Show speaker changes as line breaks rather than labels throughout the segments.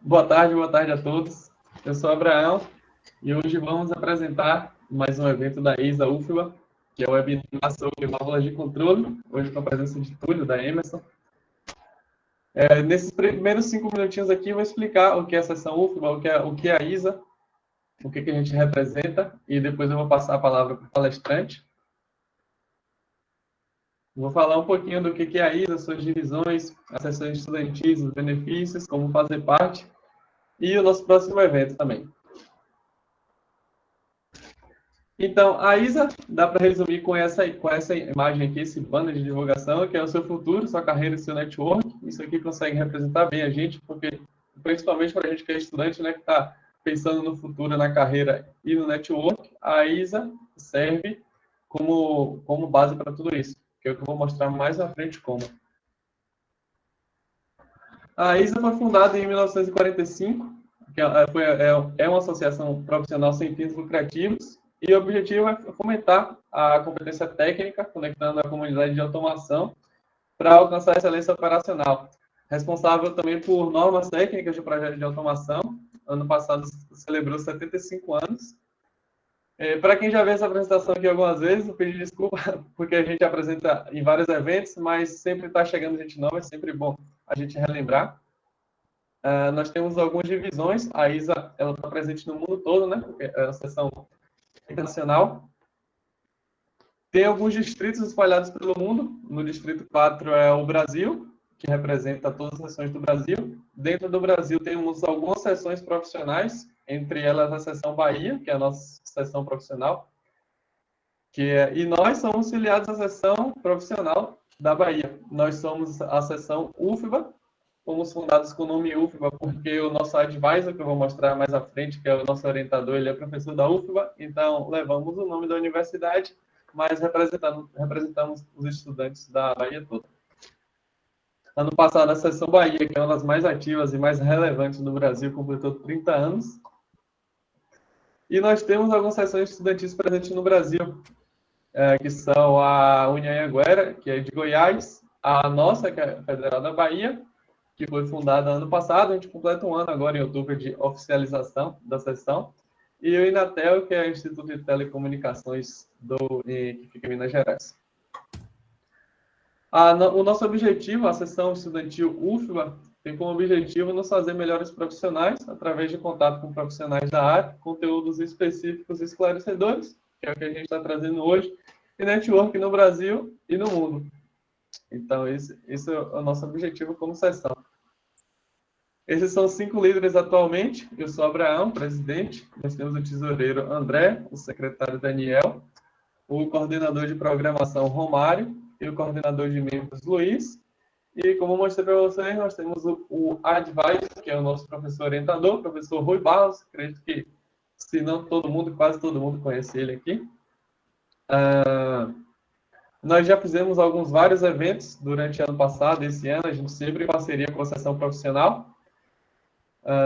Boa tarde a todos. Eu sou Abraão e hoje vamos apresentar mais um evento da ISA UFBA, que é o webinar sobre válvulas de controle, hoje com a presença de Túlio, da Emerson. Nesses primeiros 5 minutinhos aqui, eu vou explicar o que é a seção UFBA, o que é a ISA, o que a gente representa, e depois eu vou passar a palavra para o palestrante. Vou falar um pouquinho do que é a ISA, suas divisões, as sessões estudantis, os benefícios, como fazer parte, e o nosso próximo evento também. Então, a ISA dá para resumir com essa imagem aqui, esse banner de divulgação, que é o seu futuro, sua carreira e seu network. Isso aqui consegue representar bem a gente, porque, principalmente para a gente que é estudante, né, que está pensando no futuro, na carreira e no network, a ISA serve como base para tudo isso, que é o que eu vou mostrar mais à frente como. A ISA foi fundada em 1945, que é uma associação profissional sem fins lucrativos, e o objetivo é fomentar a competência técnica, conectando a comunidade de automação para alcançar a excelência operacional. Responsável também por normas técnicas de projetos de automação. Ano passado celebrou 75 anos. Para quem já viu essa apresentação aqui algumas vezes, eu pedi desculpa, porque a gente apresenta em vários eventos, mas sempre está chegando gente nova, é sempre bom a gente relembrar. Nós temos algumas divisões. A ISA está presente no mundo todo, né? É a seção internacional. Tem alguns distritos espalhados pelo mundo. No distrito 4 é o Brasil, que representa todas as seções do Brasil. Dentro do Brasil temos algumas seções profissionais, entre elas a seção Bahia, que é a nossa seção profissional. E nós somos filiados à seção profissional da Bahia. Nós somos a seção UFBA. Fomos fundados com o nome UFBA porque o nosso advisor, que eu vou mostrar mais à frente, que é o nosso orientador, ele é professor da UFBA, então levamos o nome da universidade, mas representamos os estudantes da Bahia toda. Ano passado, a seção Bahia, que é uma das mais ativas e mais relevantes do Brasil, completou 30 anos. E nós temos algumas seções estudantis presentes no Brasil, que são a Unianhanguera, que é de Goiás, a nossa, que é a Federal da Bahia, que foi fundada ano passado, a gente completa um ano agora em outubro de oficialização da seção, e o Inatel, que é o Instituto de Telecomunicações que fica em Minas Gerais. O nosso objetivo, a seção estudantil UFBA, tem como objetivo nos fazer melhores profissionais, através de contato com profissionais da área, conteúdos específicos e esclarecedores, que é o que a gente está trazendo hoje, e network no Brasil e no mundo. Então, esse é o nosso objetivo como seção. Esses são 5 líderes atualmente. Eu sou Abraão, presidente. Nós temos o tesoureiro André, o secretário Daniel, o coordenador de programação Romário e o coordenador de membros Luiz. E como eu mostrei para vocês, nós temos o advisor, que é o nosso professor orientador, o professor Rui Barros. Acredito que, se não todo mundo, quase todo mundo conhece ele aqui. Nós já fizemos vários eventos durante o ano passado, esse ano, a gente sempre em parceria com a seção profissional.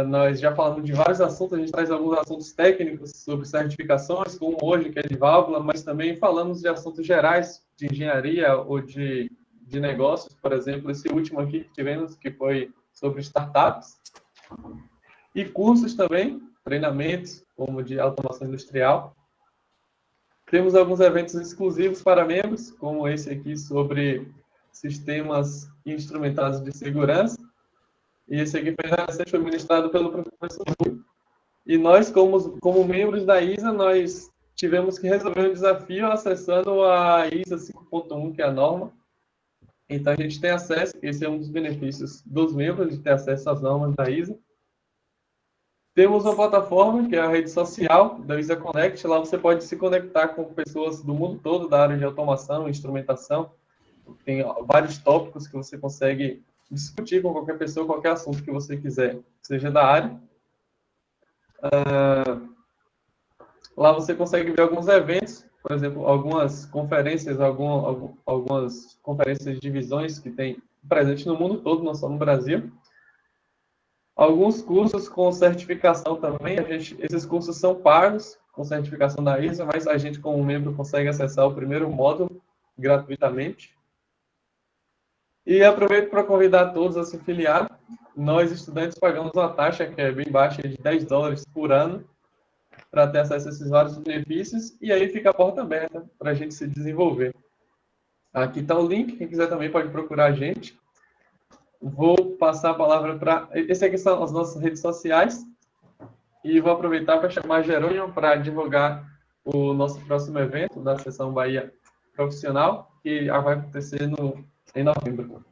Nós já falamos de vários assuntos, a gente traz alguns assuntos técnicos sobre certificações, como hoje, que é de válvula, mas também falamos de assuntos gerais, de engenharia ou de negócios, por exemplo, esse último aqui que tivemos, que foi sobre startups. E cursos também, treinamentos, como de automação industrial. Temos alguns eventos exclusivos para membros, como esse aqui sobre sistemas instrumentados de segurança. E esse aqui foi ministrado pelo professor Rui. E nós, como membros da ISA, nós tivemos que resolver um desafio acessando a ISA 5.1, que é a norma. Então, a gente tem acesso, esse é um dos benefícios dos membros, de ter acesso às normas da ISA. Temos uma plataforma, que é a rede social da ISA Connect. Lá você pode se conectar com pessoas do mundo todo, da área de automação, instrumentação. Tem vários tópicos que você consegue discutir com qualquer pessoa, qualquer assunto que você quiser, seja da área. Lá você consegue ver alguns eventos, por exemplo, algumas conferências, algumas conferências de divisões que tem presente no mundo todo, não só no Brasil. Alguns cursos com certificação também. Esses cursos são pagos, com certificação da ISA, mas a gente, como membro, consegue acessar o primeiro módulo gratuitamente. E aproveito para convidar todos a se filiar. Nós, estudantes, pagamos uma taxa que é bem baixa, de $10 por ano, para ter acesso a esses vários benefícios, e aí fica a porta aberta para a gente se desenvolver. Aqui está o link, quem quiser também pode procurar a gente. Vou passar a palavra para... Esse aqui são as nossas redes sociais, e vou aproveitar para chamar Jerônimo para divulgar o nosso próximo evento da Sessão Bahia Profissional, que vai acontecer em novembro.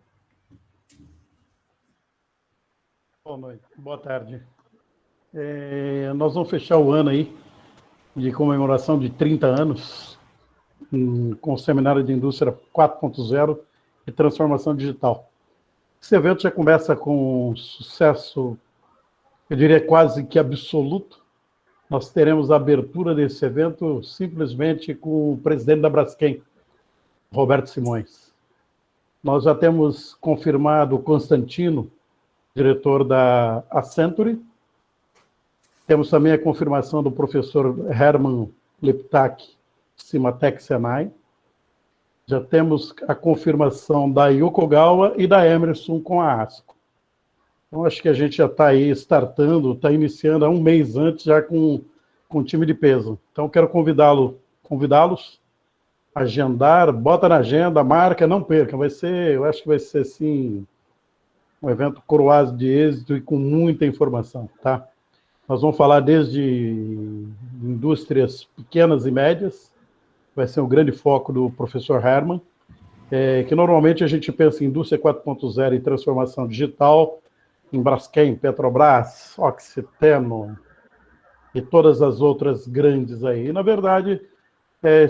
Boa noite, boa tarde. Nós vamos fechar o ano aí de comemoração de 30 anos com o Seminário de Indústria 4.0 e Transformação Digital. Esse evento já começa com sucesso, eu diria quase que absoluto. Nós teremos a abertura desse evento simplesmente com o presidente da Braskem, Roberto Simões. Nós já temos confirmado o Constantino, diretor da Accenture. Temos também a confirmação do professor Herman Liptak, Cimatec Senai. Já temos a confirmação da Yokogawa e da Emerson com a ASCO. Então, acho que a gente já está aí startando, está iniciando há um mês antes, já com time de peso. Então, quero convidá-los a agendar, bota na agenda, marca, não perca. Eu acho que vai ser, sim, um evento coroado de êxito e com muita informação, tá? Nós vamos falar desde indústrias pequenas e médias, vai ser um grande foco do professor Herman, que normalmente a gente pensa em indústria 4.0 e transformação digital, em Braskem, Petrobras, Oxiteno e todas as outras grandes aí. E, na verdade,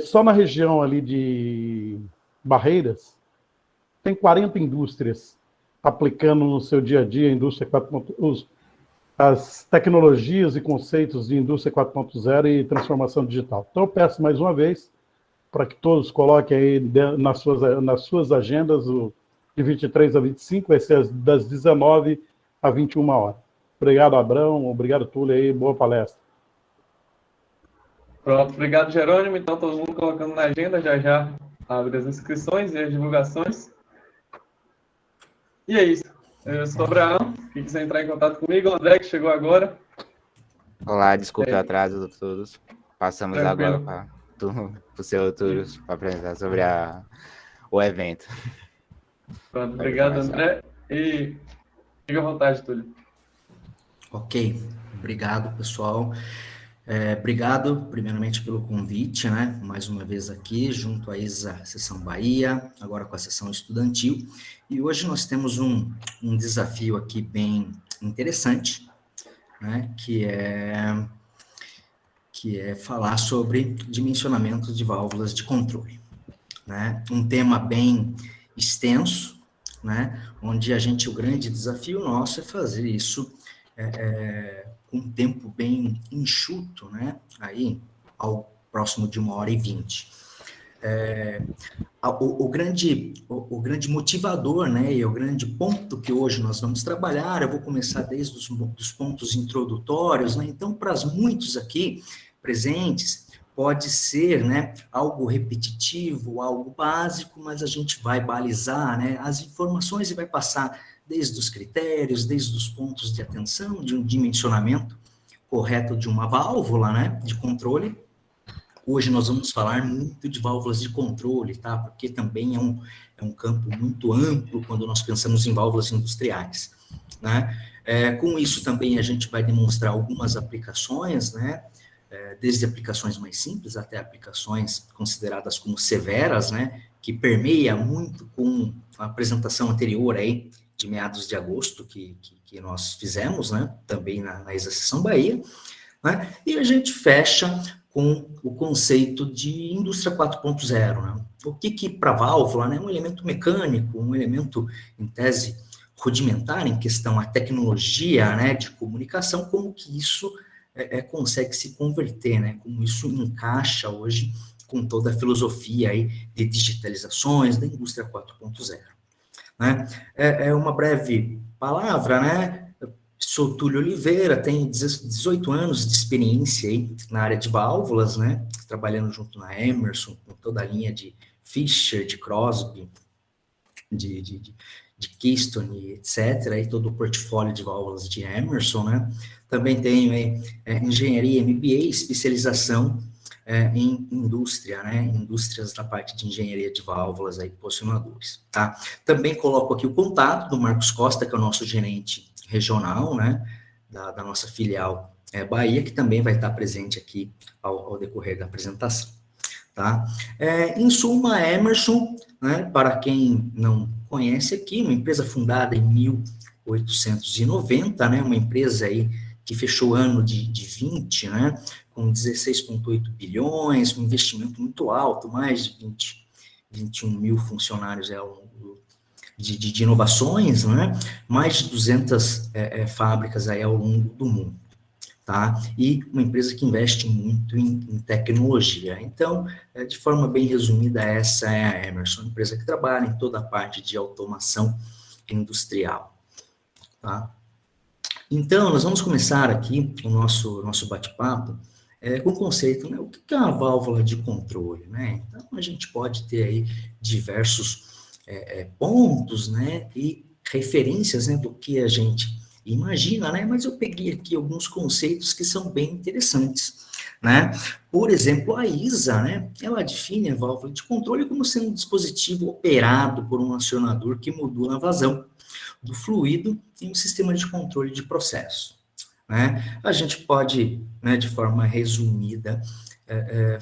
só na região ali de Barreiras, tem 40 indústrias aplicando no seu dia a dia a indústria 4.0, as tecnologias e conceitos de indústria 4.0 e transformação digital. Então, eu peço mais uma vez para que todos coloquem aí nas suas agendas, de 23 a 25, vai ser das 19 a 21 horas. Obrigado, Abrão, obrigado, Túlio, aí, boa palestra.
Pronto, obrigado, Jerônimo. Então, todo mundo colocando na agenda, já abre as inscrições e as divulgações. E é isso. Eu sou o Abraão, quem quiser entrar em contato comigo, o André, que chegou agora.
Olá, desculpe o atraso de todos. Passamos
Tranquilo.
Agora para o seu Túlio para apresentar sobre o evento.
Pronto, obrigado, André. E fica à vontade, Túlio.
Ok, obrigado, pessoal. Obrigado, primeiramente, pelo convite, né? Mais uma vez aqui, junto à ISA Sessão Bahia, agora com a sessão estudantil. E hoje nós temos um desafio aqui bem interessante, né? Que é falar sobre dimensionamento de válvulas de controle, né? Um tema bem extenso, né? Onde o grande desafio nosso é fazer isso com um tempo bem enxuto, né? Aí, ao próximo de 1h20. O grande motivador, né? E o grande ponto que hoje nós vamos trabalhar, eu vou começar desde os pontos introdutórios, né? Então, para muitos aqui presentes, pode ser, né, algo repetitivo, algo básico, mas a gente vai balizar, né, as informações e vai passar desde os critérios, desde os pontos de atenção, de um dimensionamento correto de uma válvula, né, de controle. Hoje nós vamos falar muito de válvulas de controle, tá? Porque também é um campo muito amplo quando nós pensamos em válvulas industriais, né? Com isso também a gente vai demonstrar algumas aplicações, né? Desde aplicações mais simples até aplicações consideradas como severas, né? Que permeia muito com a apresentação anterior aí, de meados de agosto, que nós fizemos, né? Também na ISA Sessão Bahia, né? E a gente fecha com o conceito de indústria 4.0, né? O que para válvula, né? Um elemento mecânico, um elemento, em tese, rudimentar em questão à tecnologia, né? De comunicação, como que isso consegue se converter, né? Como isso encaixa hoje com toda a filosofia aí de digitalizações da indústria 4.0, né? É uma breve palavra, né? Sou Túlio Oliveira, tenho 18 anos de experiência aí na área de válvulas, né? Trabalhando junto na Emerson, com toda a linha de Fischer, de Crosby, de Keystone, etc., e todo o portfólio de válvulas de Emerson, né? Também tenho engenharia MBA, especialização em indústria, né? Indústrias da parte de engenharia de válvulas aí, posicionadores, tá? Também coloco aqui o contato do Marcos Costa, que é o nosso gerente regional, né? Da nossa filial Bahia, que também vai estar presente aqui ao decorrer da apresentação, tá? Em suma, a Emerson, né? Para quem não conhece aqui, uma empresa fundada em 1890, né? Uma empresa aí que fechou o ano de 20, né, com 16,8 bilhões, um investimento muito alto, mais de 21 mil funcionários ao longo de inovações, né, mais de 200 fábricas aí ao longo do mundo, tá? E uma empresa que investe muito em tecnologia. Então, de forma bem resumida, essa é a Emerson, uma empresa que trabalha em toda a parte de automação industrial, tá? Então, nós vamos começar aqui o nosso bate-papo com o conceito, né? O que é uma válvula de controle, né? Então, a gente pode ter aí diversos pontos, né? E referências, né? Do que a gente imagina, né? Mas eu peguei aqui alguns conceitos que são bem interessantes, né? Por exemplo, a ISA, né? Ela define a válvula de controle como sendo um dispositivo operado por um acionador que modula a vazão do fluido em um sistema de controle de processo, né? A gente pode, né, de forma resumida,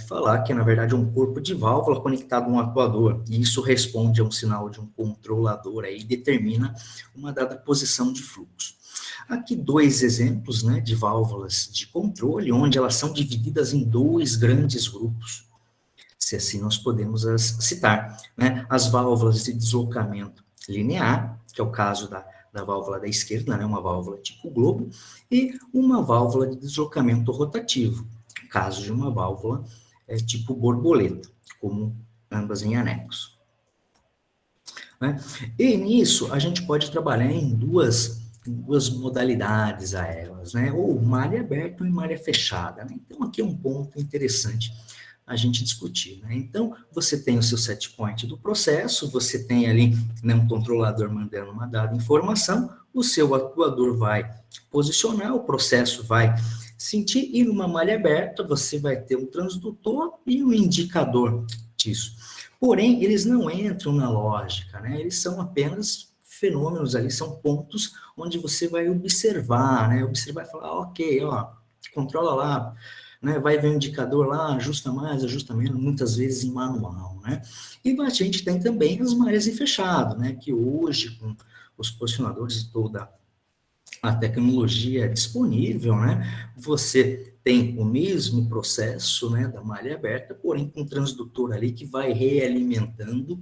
falar que, na verdade, é um corpo de válvula conectado a um atuador, e isso responde a um sinal de um controlador aí, e determina uma dada posição de fluxo. Aqui 2 exemplos, né, de válvulas de controle, onde elas são divididas em 2 grandes grupos, se assim nós podemos as citar, né? As válvulas de deslocamento linear, que é o caso da válvula da esquerda, né, uma válvula tipo globo, e uma válvula de deslocamento rotativo, caso de uma válvula tipo borboleta, como ambas em anexo, né? E nisso a gente pode trabalhar em duas modalidades a elas, né? Ou malha aberta ou malha fechada, né? Então aqui é um ponto interessante a gente discutir, né? Então, você tem o seu set point do processo, você tem ali, né, um controlador mandando uma dada informação, o seu atuador vai posicionar, o processo vai sentir, e numa malha aberta você vai ter um transdutor e um indicador disso. Porém, eles não entram na lógica, né? Eles são apenas fenômenos ali, são pontos onde você vai observar, né? Observar e falar, ok, ó, controla lá, né, vai ver o indicador lá, ajusta mais, ajusta menos, muitas vezes em manual, né? E a gente tem também as malhas em fechado, né, que hoje, com os posicionadores e toda a tecnologia disponível, né, você tem o mesmo processo, né, da malha aberta, porém com um transdutor ali que vai realimentando,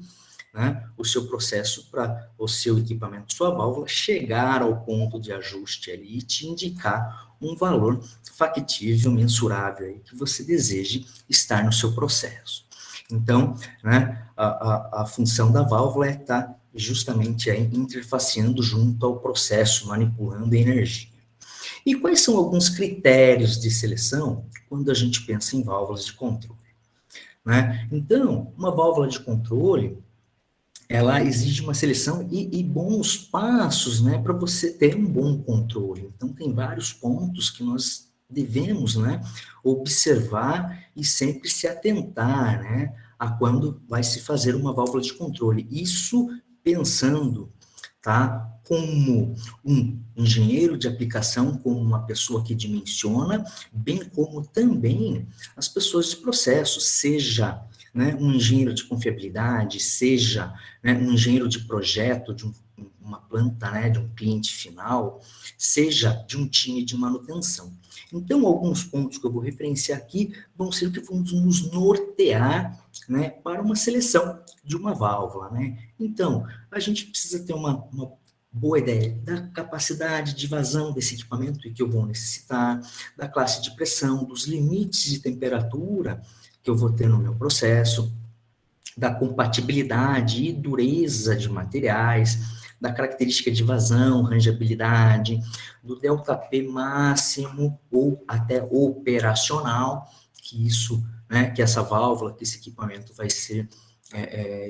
né, o seu processo para o seu equipamento, sua válvula, chegar ao ponto de ajuste ali e te indicar um valor factível, mensurável, aí, que você deseje estar no seu processo. Então, né, a função da válvula é estar justamente aí interfaceando junto ao processo, manipulando a energia. E quais são alguns critérios de seleção quando a gente pensa em válvulas de controle, né? Então, uma válvula de controle, ela exige uma seleção e bons passos, né, para você ter um bom controle. Então, tem vários pontos que nós devemos, né, observar e sempre se atentar, né, a quando vai se fazer uma válvula de controle. Isso pensando, tá, como um engenheiro de aplicação, como uma pessoa que dimensiona, bem como também as pessoas de processo, seja, né, um engenheiro de confiabilidade, seja, né, um engenheiro de projeto de uma planta, né, de um cliente final, seja de um time de manutenção. Então, alguns pontos que eu vou referenciar aqui vão ser que vão nos nortear, né, para uma seleção de uma válvula, né? Então, a gente precisa ter uma boa ideia da capacidade de vazão desse equipamento que eu vou necessitar, da classe de pressão, dos limites de temperatura que eu vou ter no meu processo, da compatibilidade e dureza de materiais, da característica de vazão, rangeabilidade, do ΔP máximo ou até operacional, que isso, né, que essa válvula, que esse equipamento vai ser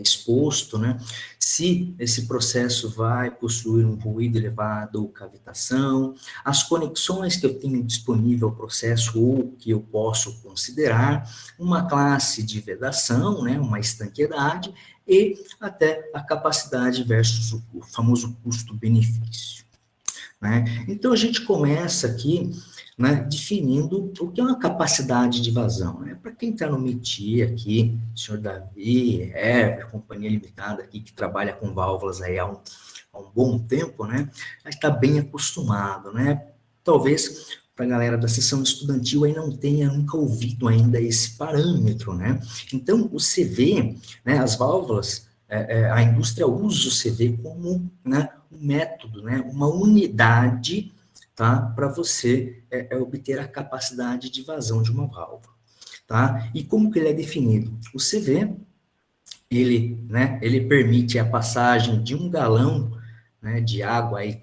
exposto, né? Se esse processo vai possuir um ruído elevado ou cavitação, as conexões que eu tenho disponível ao processo ou que eu posso considerar, uma classe de vedação, né? Uma estanqueidade e até a capacidade versus o famoso custo-benefício, né? Então, a gente começa aqui, né, definindo o que é uma capacidade de vazão, né? Para quem está no métier aqui, o senhor Davi, companhia limitada aqui, que trabalha com válvulas aí há um bom tempo, né? Está bem acostumado, né? Talvez para a galera da sessão estudantil aí não tenha nunca ouvido ainda esse parâmetro, né? Então, o CV, né, as válvulas, a indústria usa o CV como, né, um método, né, uma unidade, tá, para você obter a capacidade de vazão de uma válvula, tá? E como que ele é definido? O CV, ele permite a passagem de 1 galão, né, de água aí,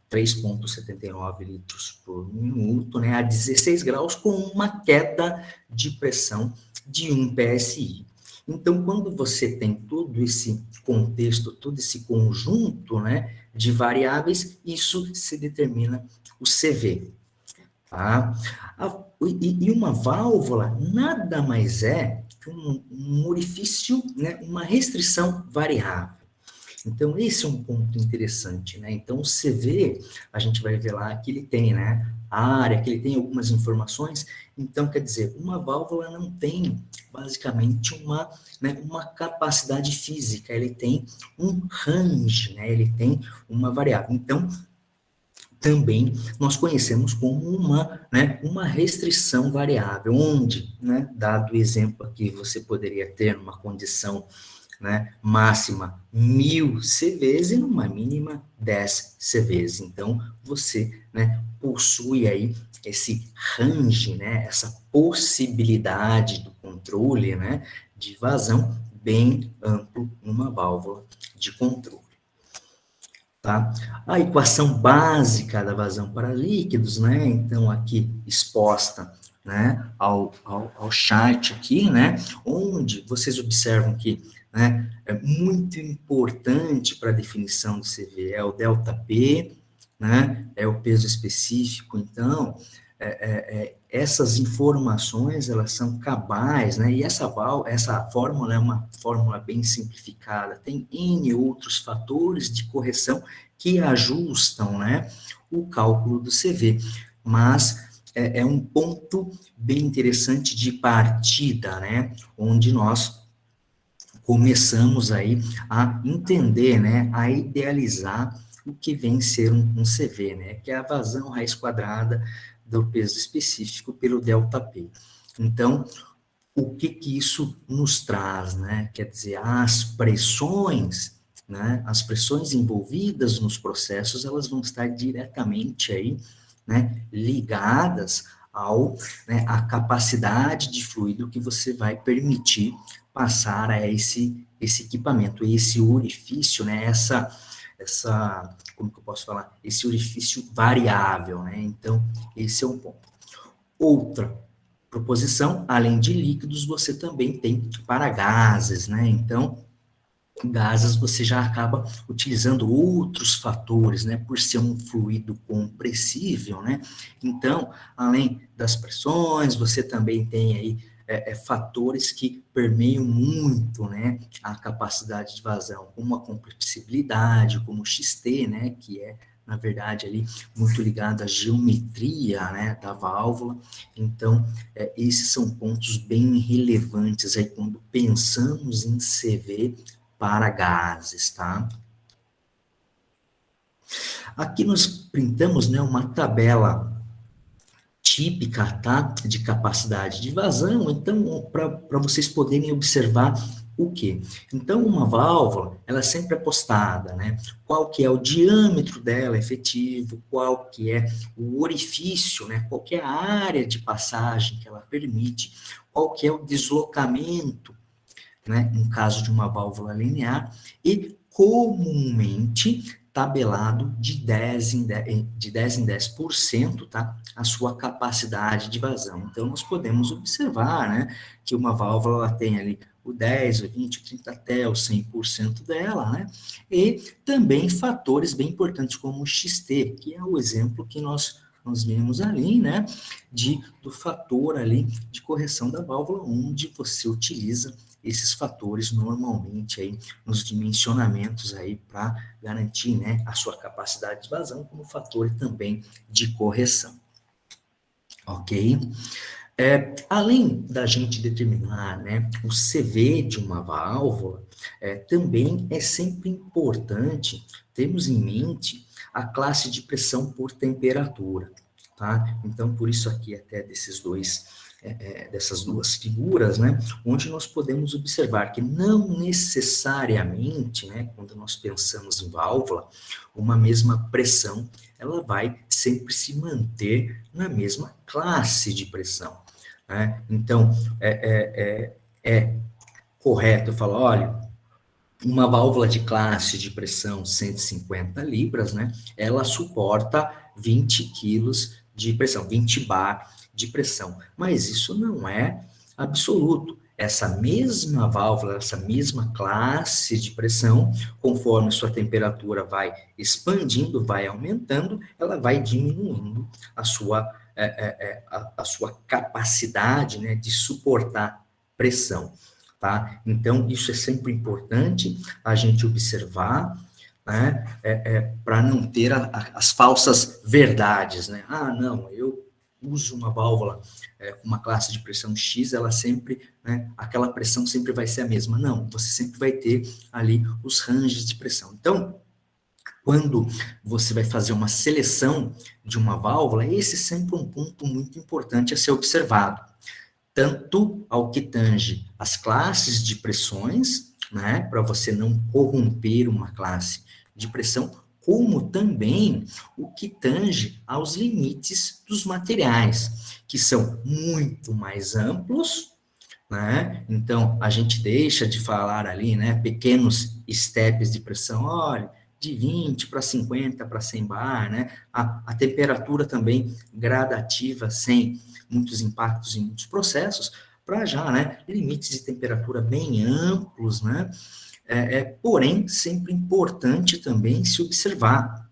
3,79 litros por minuto, né, a 16 graus, com uma queda de pressão de 1 PSI. Então, quando você tem todo esse contexto, todo esse conjunto, né, de variáveis, isso se determina o CV. Tá? E uma válvula nada mais é que um orifício, né, uma restrição variável. Então, esse é um ponto interessante, né? Então, o CV, a gente vai ver lá que ele tem, né, a área, que ele tem algumas informações. Então, quer dizer, uma válvula não tem, basicamente, uma capacidade física, ele tem um range, né? Ele tem uma variável. Então, também nós conhecemos como uma restrição variável, onde, né, dado o exemplo aqui, você poderia ter uma condição, né, máxima 1000 CVs e numa mínima 10 CVs. Então, você, né, possui aí esse range, né, essa possibilidade do controle, né, de vazão bem amplo numa válvula de controle. Tá? A equação básica da vazão para líquidos, né? Então, aqui exposta, né, ao chart aqui, né, onde vocês observam que, né, é muito importante para a definição do CV, é o ΔP, né, é o peso específico. Então, essas informações, elas são cabais, né, e essa fórmula é uma fórmula bem simplificada, tem N outros fatores de correção que ajustam, né, o cálculo do CV, mas é um ponto bem interessante de partida, né, onde nós começamos aí a entender, né, a idealizar o que vem ser um CV, né, que é a vazão raiz quadrada do peso específico pelo ΔP. Então, o que isso nos traz, né? Quer dizer, as pressões, né, as pressões envolvidas nos processos, elas vão estar diretamente aí, né, ligadas à capacidade de fluido que você vai permitir passar a esse equipamento, esse orifício, né, como que eu posso falar? Esse orifício variável, né? Então, esse é um ponto. Outra proposição, além de líquidos, você também tem para gases, né? Então, gases você já acaba utilizando outros fatores, né? Por ser um fluido compressível, né? Então, além das pressões, você também tem aí fatores que permeiam muito, né, a capacidade de vazão, como a compressibilidade, como o XT, né, que é, na verdade, ali muito ligado à geometria, né, da válvula. Então, esses são pontos bem relevantes aí quando pensamos em CV para gases, tá? Aqui nós printamos, né, uma tabela típica, tá, de capacidade de vazão, então, para vocês poderem observar o quê? Então, uma válvula, ela sempre é postada, né, qual que é o diâmetro dela efetivo, qual que é o orifício, né, qual que é a área de passagem que ela permite, qual que é o deslocamento, né, no caso de uma válvula linear, e comumente tabelado de 10 em 10%, tá? A sua capacidade de vazão. Então, nós podemos observar, né, que uma válvula ela tem ali o 10, o 20, o 30, até o 100% dela, né? E também fatores bem importantes como o XT, que é o exemplo que nós vimos ali, né? Do fator ali de correção da válvula, onde você utiliza esses fatores normalmente aí nos dimensionamentos aí para garantir, né, a sua capacidade de vazão como fator também de correção. Ok? Além da gente determinar, né, o CV de uma válvula, também é sempre importante termos em mente a classe de pressão por temperatura, tá? Então, por isso aqui até dessas duas figuras, né, onde nós podemos observar que não necessariamente, né, quando nós pensamos em válvula, uma mesma pressão, ela vai sempre se manter na mesma classe de pressão, né? Então, é correto eu falar, olha, uma válvula de classe de pressão 150 libras, né, ela suporta 20 quilos de pressão, 20 bar de pressão, mas isso não é absoluto. Essa mesma válvula, essa mesma classe de pressão, conforme sua temperatura vai expandindo, vai aumentando, ela vai diminuindo a sua capacidade, né, de suportar pressão. Tá? Então, isso é sempre importante a gente observar, né, para não ter as falsas verdades, né? Ah, não, eu uso uma válvula com uma classe de pressão X, ela sempre, né, aquela pressão sempre vai ser a mesma. Não, você sempre vai ter ali os ranges de pressão. Então, quando você vai fazer uma seleção de uma válvula, esse é sempre um ponto muito importante a ser observado. Tanto ao que tange as classes de pressões, né, para você não corromper uma classe de pressão, como também o que tange aos limites dos materiais, que são muito mais amplos, né? Então, a gente deixa de falar ali, né, pequenos steps de pressão, olha, de 20 para 50 para 100 bar, né? A temperatura também gradativa, sem muitos impactos em muitos processos, para já, né, limites de temperatura bem amplos, né? Porém, sempre importante também se observar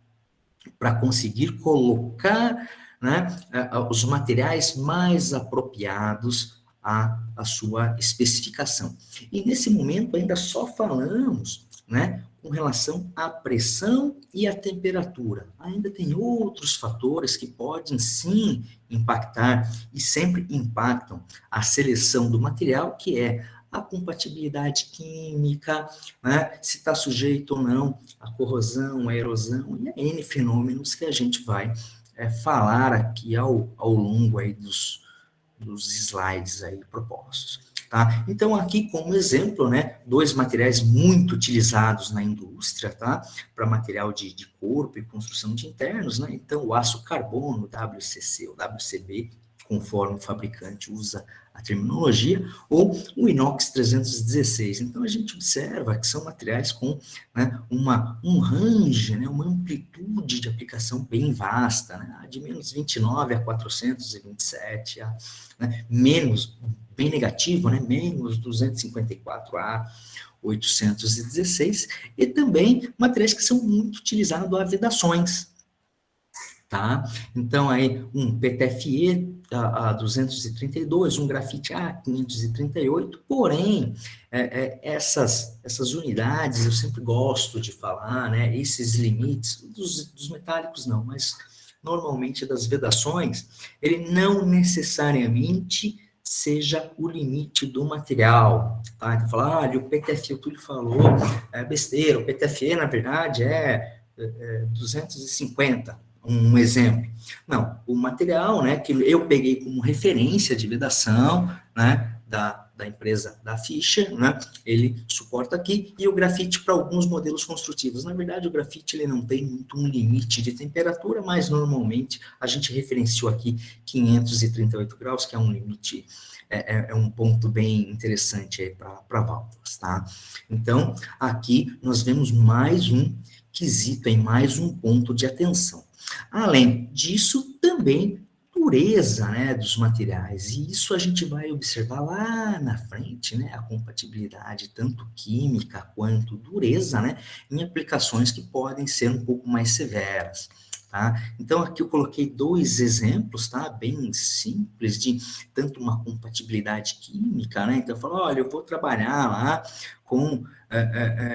para conseguir colocar, né, os materiais mais apropriados à sua especificação. E nesse momento ainda só falamos, né, com relação à pressão e à temperatura. Ainda tem outros fatores que podem sim impactar e sempre impactam a seleção do material, que é a compatibilidade química, né, se está sujeito ou não à corrosão, à erosão, e a N fenômenos que a gente vai falar aqui ao longo aí dos slides aí propostos. Tá? Então, aqui como exemplo, né, dois materiais muito utilizados na indústria, tá? Para material de corpo e construção de internos, né? Então, o aço carbono, WCC, ou WCB, conforme o fabricante usa a terminologia, ou o inox 316. Então, a gente observa que são materiais com, né, um range, né, uma amplitude de aplicação bem vasta, né, de menos 29 a 427, né, menos, bem negativo, né, menos 254 a 816, e também materiais que são muito utilizados a vedações, tá? Então, aí, um PTFE a 232, um grafite a 538, porém, essas unidades, eu sempre gosto de falar, né, esses limites, dos metálicos não, mas normalmente das vedações, ele não necessariamente seja o limite do material, tá? Então, falar, o PTFE, o Túlio falou, é besteira, o PTFE, na verdade, é 250, um exemplo. Não, o material, né, que eu peguei como referência de vedação, né, da empresa da Fischer, né, ele suporta aqui, e o grafite para alguns modelos construtivos. Na verdade, o grafite ele não tem muito um limite de temperatura, mas normalmente a gente referenciou aqui 538 graus, que é um limite, é um ponto bem interessante para válvulas, tá? Então, aqui nós vemos mais um quesito, mais um ponto de atenção. Além disso, também o dureza, né, dos materiais. E isso a gente vai observar lá na frente, né, a compatibilidade tanto química quanto dureza, né, em aplicações que podem ser um pouco mais severas. Tá? Então, aqui eu coloquei 2 exemplos, tá? Bem simples, de tanto uma compatibilidade química, né? Então, eu falo, olha, eu vou trabalhar lá com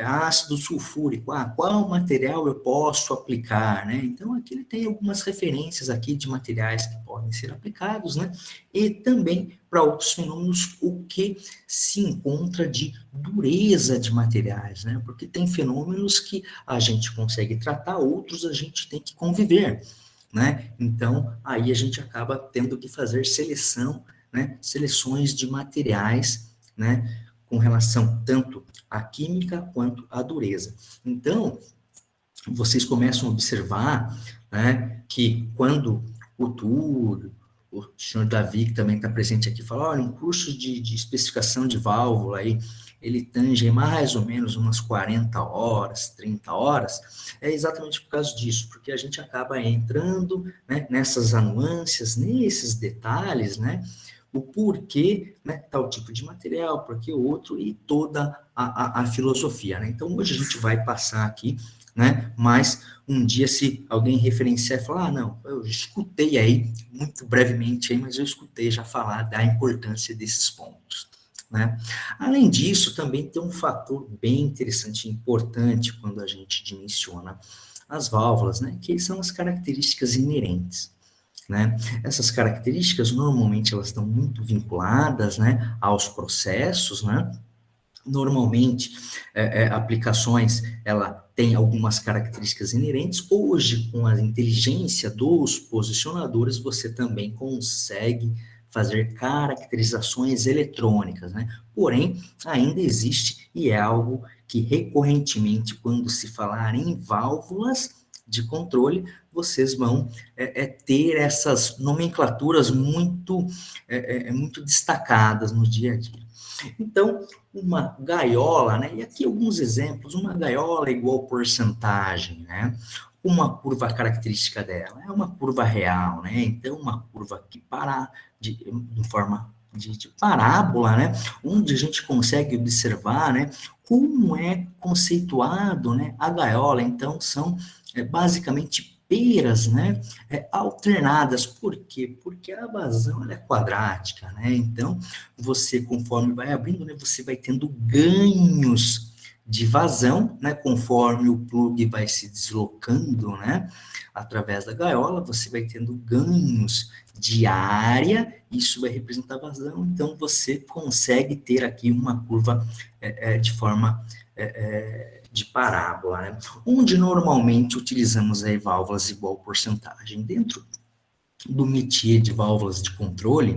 ácido sulfúrico. Qual material eu posso aplicar, né? Então, aqui ele tem algumas referências aqui de materiais que podem ser aplicados, né? E também para outros fenômenos, o que se encontra de dureza de materiais, né? Porque tem fenômenos que a gente consegue tratar, outros a gente tem que conviver, né? Então, aí a gente acaba tendo que fazer seleção, né? Seleções de materiais, né? Com relação tanto à química quanto à dureza. Então, vocês começam a observar, né? Que quando o Túlio, o senhor Davi, que também está presente aqui, fala, olha, um curso de especificação de válvula aí, ele tange mais ou menos umas 40 horas, 30 horas, é exatamente por causa disso, porque a gente acaba entrando, né, nessas nuances, nesses detalhes, né, o porquê, né, tal tipo de material, porquê outro, e toda a filosofia, né. Então, hoje a gente vai passar aqui, né, mas um dia se alguém referenciar e falar, não, eu escutei aí, muito brevemente aí, mas eu escutei já falar da importância desses pontos, né. Além disso, também tem um fator bem interessante e importante quando a gente dimensiona as válvulas, né, que são as características inerentes, né. Essas características, normalmente, elas estão muito vinculadas, né, aos processos, né. Normalmente, aplicações, ela tem algumas características inerentes. Hoje, com a inteligência dos posicionadores, você também consegue fazer caracterizações eletrônicas, né? Porém, ainda existe, e é algo que recorrentemente, quando se falar em válvulas de controle, vocês vão ter essas nomenclaturas muito destacadas no dia a dia. Então, uma gaiola, né? E aqui alguns exemplos, uma gaiola é igual porcentagem, né? Uma curva característica dela é uma curva real, né? Então, uma curva que em forma de parábola, né? Onde a gente consegue observar, né? Como é conceituado, né? A gaiola, então, são basicamente peiras, né, alternadas. Por quê? Porque a vazão ela é quadrática, né? Então, você, conforme vai abrindo, né, você vai tendo ganhos de vazão, né, conforme o plug vai se deslocando, né, através da gaiola, você vai tendo ganhos de área, isso vai representar vazão, então você consegue ter aqui uma curva de forma de parábola, né? Onde normalmente utilizamos aí válvulas igual porcentagem. Dentro do métier de válvulas de controle,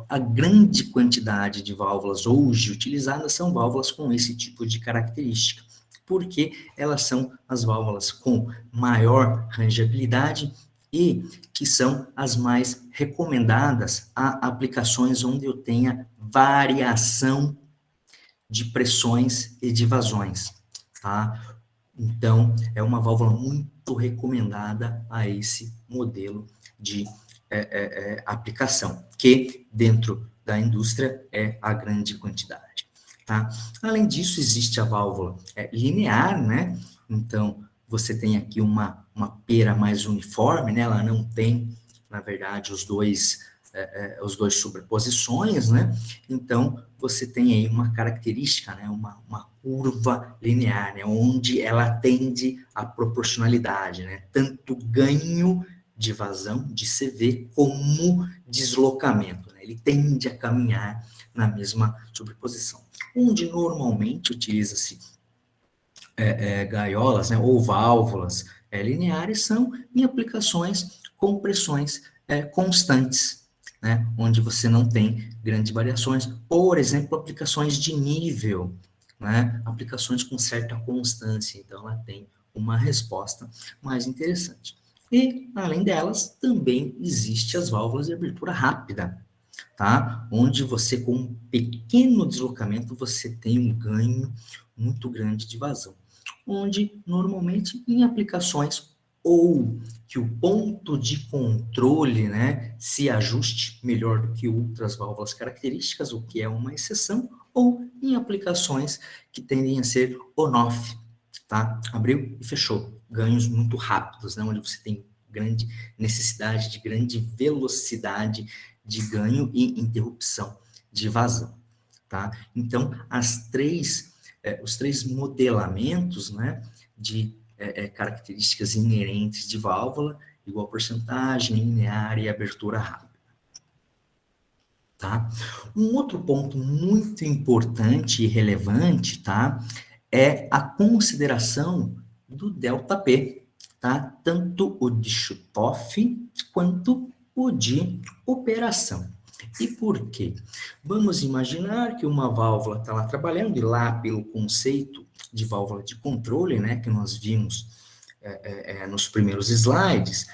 a grande quantidade de válvulas hoje utilizadas são válvulas com esse tipo de característica, porque elas são as válvulas com maior rangeabilidade e que são as mais recomendadas a aplicações onde eu tenha variação de pressões e de vazões, tá? Então, é uma válvula muito recomendada a esse modelo de aplicação, que dentro da indústria é a grande quantidade, tá? Além disso, existe a válvula linear, né? Então, você tem aqui uma pera mais uniforme, né? Ela não tem, na verdade, os dois sobreposições, né? Então, você tem aí uma característica, né? Uma curva linear, né? Onde ela atende à proporcionalidade, né? Tanto ganho de vazão, de CV, como deslocamento, né? Ele tende a caminhar na mesma sobreposição. Onde normalmente utiliza-se gaiolas, né? Ou válvulas lineares, são em aplicações com pressões constantes, né, onde você não tem grandes variações, por exemplo, aplicações de nível, né, aplicações com certa constância, então ela tem uma resposta mais interessante. E, além delas, também existe as válvulas de abertura rápida, tá? Onde você, com um pequeno deslocamento, você tem um ganho muito grande de vazão, onde, normalmente, em aplicações ou que o ponto de controle, né, se ajuste melhor do que outras válvulas características, o que é uma exceção, ou em aplicações que tendem a ser on-off, tá? Abriu e fechou. Ganhos muito rápidos, né, onde você tem grande necessidade de grande velocidade de ganho e interrupção de vazão, tá? Então, os três modelamentos, né, de características inerentes de válvula, igual porcentagem, linear e abertura rápida. Tá? Um outro ponto muito importante e relevante, tá, é a consideração do ΔP, tá? Tanto o de shutoff quanto o de operação. E por quê? Vamos imaginar que uma válvula está lá trabalhando, e lá pelo conceito de válvula de controle, né, que nós vimos nos primeiros slides,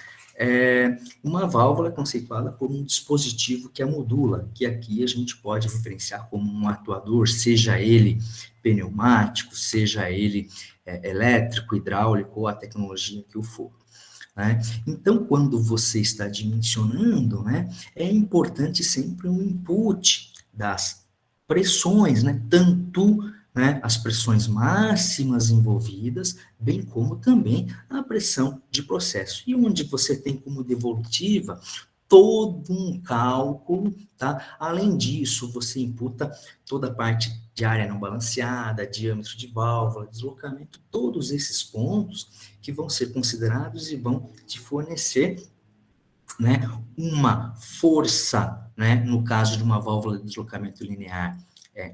uma válvula conceituada por um dispositivo que a modula, que aqui a gente pode referenciar como um atuador, seja ele pneumático, seja ele elétrico, hidráulico ou a tecnologia que o for. Né? Então, quando você está dimensionando, né, é importante sempre um input das pressões, né, tanto, né, as pressões máximas envolvidas, bem como também a pressão de processo. E onde você tem como devolutiva todo um cálculo, tá? Além disso, você imputa toda a parte de área não balanceada, diâmetro de válvula, deslocamento, todos esses pontos que vão ser considerados e vão te fornecer, né, uma força, né, no caso de uma válvula de deslocamento linear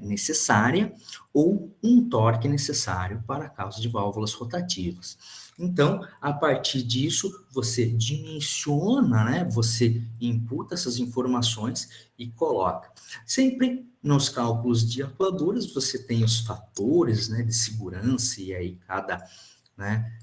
necessária, ou um torque necessário para a causa de válvulas rotativas. Então, a partir disso, você dimensiona, né, você imputa essas informações e coloca. Sempre nos cálculos de atuadores, você tem os fatores, né, de segurança, e aí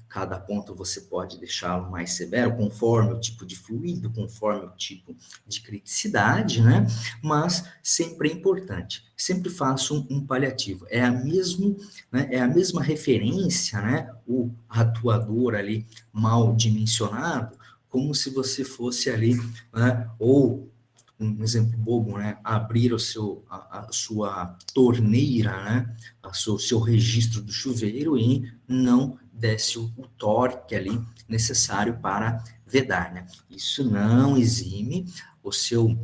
cada ponto você pode deixá-lo mais severo, conforme o tipo de fluido, conforme o tipo de criticidade, né? Mas sempre é importante, sempre faço um paliativo. É a mesma referência, né? O atuador ali mal dimensionado, como se você fosse ali, né? Ou um exemplo bobo, né? Abrir a sua torneira, né? O seu registro do chuveiro e não desse o torque ali necessário para vedar, né? Isso não exime o seu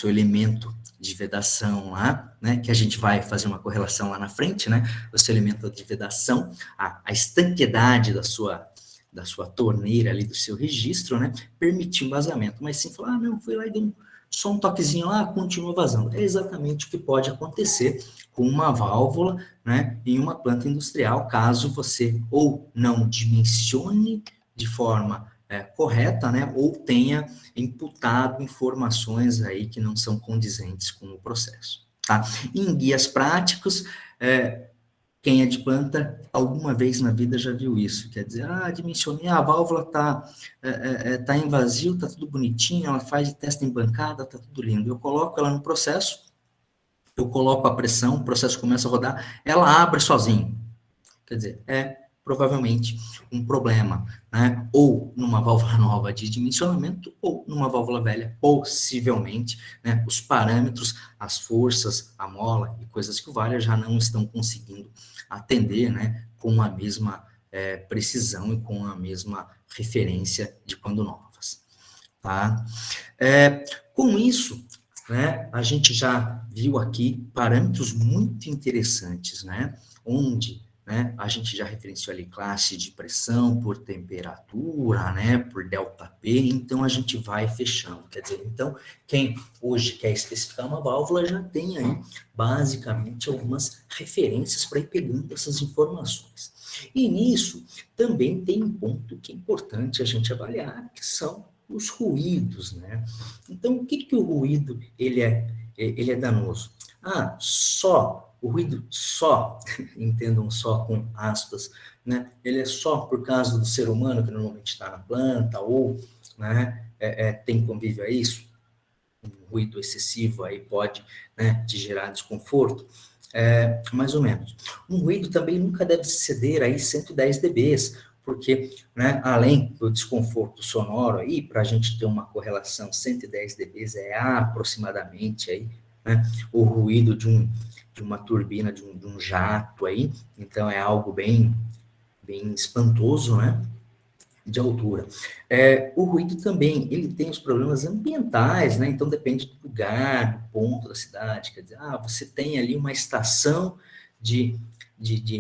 elemento de vedação lá, né? Que a gente vai fazer uma correlação lá na frente, né? O seu elemento de vedação, a estanquedade da sua torneira ali, do seu registro, né? Permitir um vazamento, mas sim falar, não, foi lá e deu só um toquezinho lá, continua vazando. É exatamente o que pode acontecer com uma válvula, né, em uma planta industrial, caso você ou não dimensione de forma correta, né, ou tenha imputado informações aí que não são condizentes com o processo. Tá? Em guias práticos, quem é de planta, alguma vez na vida já viu isso. Quer dizer, dimensionei, a válvula tá em vazio, tá tudo bonitinho, ela faz teste em bancada, tá tudo lindo. Eu coloco ela no processo, eu coloco a pressão, o processo começa a rodar, ela abre sozinho. Quer dizer, provavelmente um problema, né? Ou numa válvula nova de dimensionamento, ou numa válvula velha, possivelmente, né? Os parâmetros, as forças, a mola e coisas que o valha já não estão conseguindo atender, né? Com a mesma precisão e com a mesma referência de quando novas, tá? Com isso, né? A gente já viu aqui parâmetros muito interessantes, né? Onde, né, a gente já referenciou ali classe de pressão por temperatura, né, por ΔP, então a gente vai fechando. Quer dizer, então, quem hoje quer especificar uma válvula já tem aí, basicamente, algumas referências para ir pegando essas informações. E nisso, também tem um ponto que é importante a gente avaliar, que são os ruídos, né? Então, o que o ruído, ele é danoso? O ruído só, entendam só com aspas, né? Ele é só por causa do ser humano que normalmente está na planta, ou, né, tem convívio a isso? Um ruído excessivo aí pode, né, te gerar desconforto? Mais ou menos. Um ruído também nunca deve exceder aí 110 dB, porque, né, além do desconforto sonoro aí, para a gente ter uma correlação 110 dB é aproximadamente aí, né, o ruído de uma turbina, de um jato aí, então é algo bem espantoso, né, de altura. O ruído também, ele tem os problemas ambientais, né, então depende do lugar, do ponto da cidade, quer dizer, você tem ali uma estação de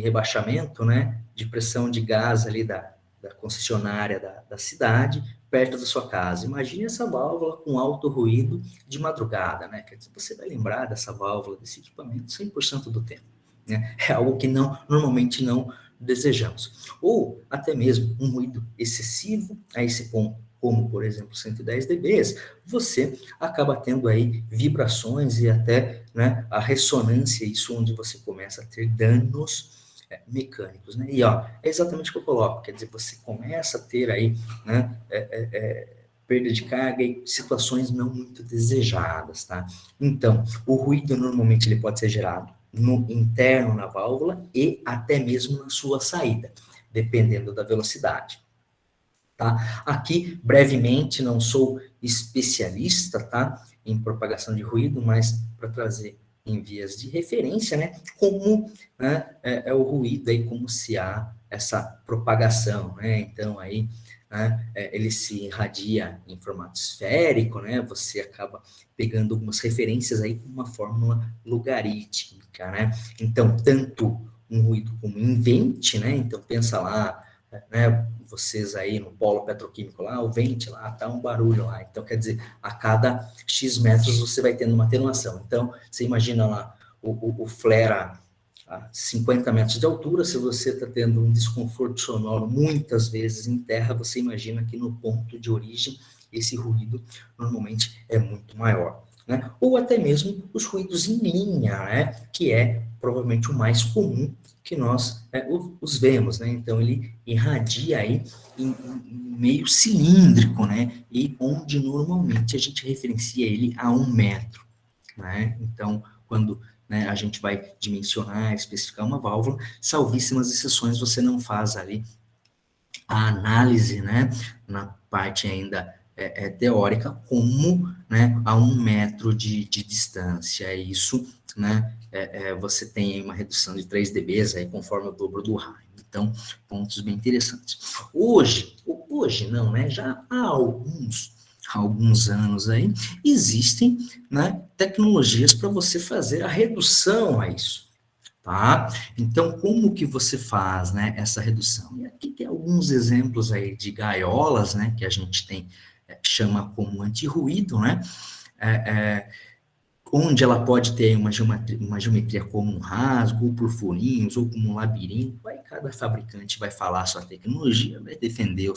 rebaixamento, né, de pressão de gás ali da concessionária da cidade, perto da sua casa. Imagine essa válvula com alto ruído de madrugada, né? Quer dizer, você vai lembrar dessa válvula, desse equipamento 100% do tempo, né? É algo que normalmente não desejamos. Ou até mesmo um ruído excessivo a esse ponto, como, por exemplo, 110 dB, você acaba tendo aí vibrações e até, né, a ressonância, isso onde você começa a ter danos mecânicos, né? E, é exatamente o que eu coloco, quer dizer, você começa a ter aí, né, perda de carga e situações não muito desejadas, tá? Então, o ruído normalmente ele pode ser gerado no interno na válvula e até mesmo na sua saída, dependendo da velocidade. Tá? Aqui, brevemente, não sou especialista, tá, em propagação de ruído, mas para trazer em vias de referência, né, como, né, é o ruído aí, como se há essa propagação, né, então aí, né, ele se irradia em formato esférico, né, você acaba pegando algumas referências aí com uma fórmula logarítmica, né, então tanto um ruído como invente, né, então pensa lá, né, vocês aí no polo petroquímico lá, o vente lá, tá um barulho lá. Então, quer dizer, a cada X metros você vai tendo uma atenuação. Então, você imagina lá o flare a 50 metros de altura, se você está tendo um desconforto sonoro muitas vezes em terra, você imagina que no ponto de origem esse ruído normalmente é muito maior, né? Ou até mesmo os ruídos em linha, né? Que é provavelmente o mais comum que nós os vemos, né? Então ele irradia aí em meio cilíndrico, né? E onde normalmente a gente referencia ele a 1 metro, né? Então, quando, né, a gente vai dimensionar, especificar uma válvula, salvíssimas exceções, você não faz ali a análise, né? Na parte ainda teórica, como, né, a 1 metro de distância. Isso, né? Você tem uma redução de 3 dB aí, conforme o dobro do raio. Então, pontos bem interessantes. Hoje não, né? Já há alguns anos aí, existem, né, tecnologias para você fazer a redução a isso, tá? Então, como que você faz, né, essa redução? E aqui tem alguns exemplos aí de gaiolas, né, que a gente tem, chama como anti-ruído, né? Onde ela pode ter uma geometria como um rasgo, ou por furinhos, ou como um labirinto. Aí cada fabricante vai falar a sua tecnologia, vai defender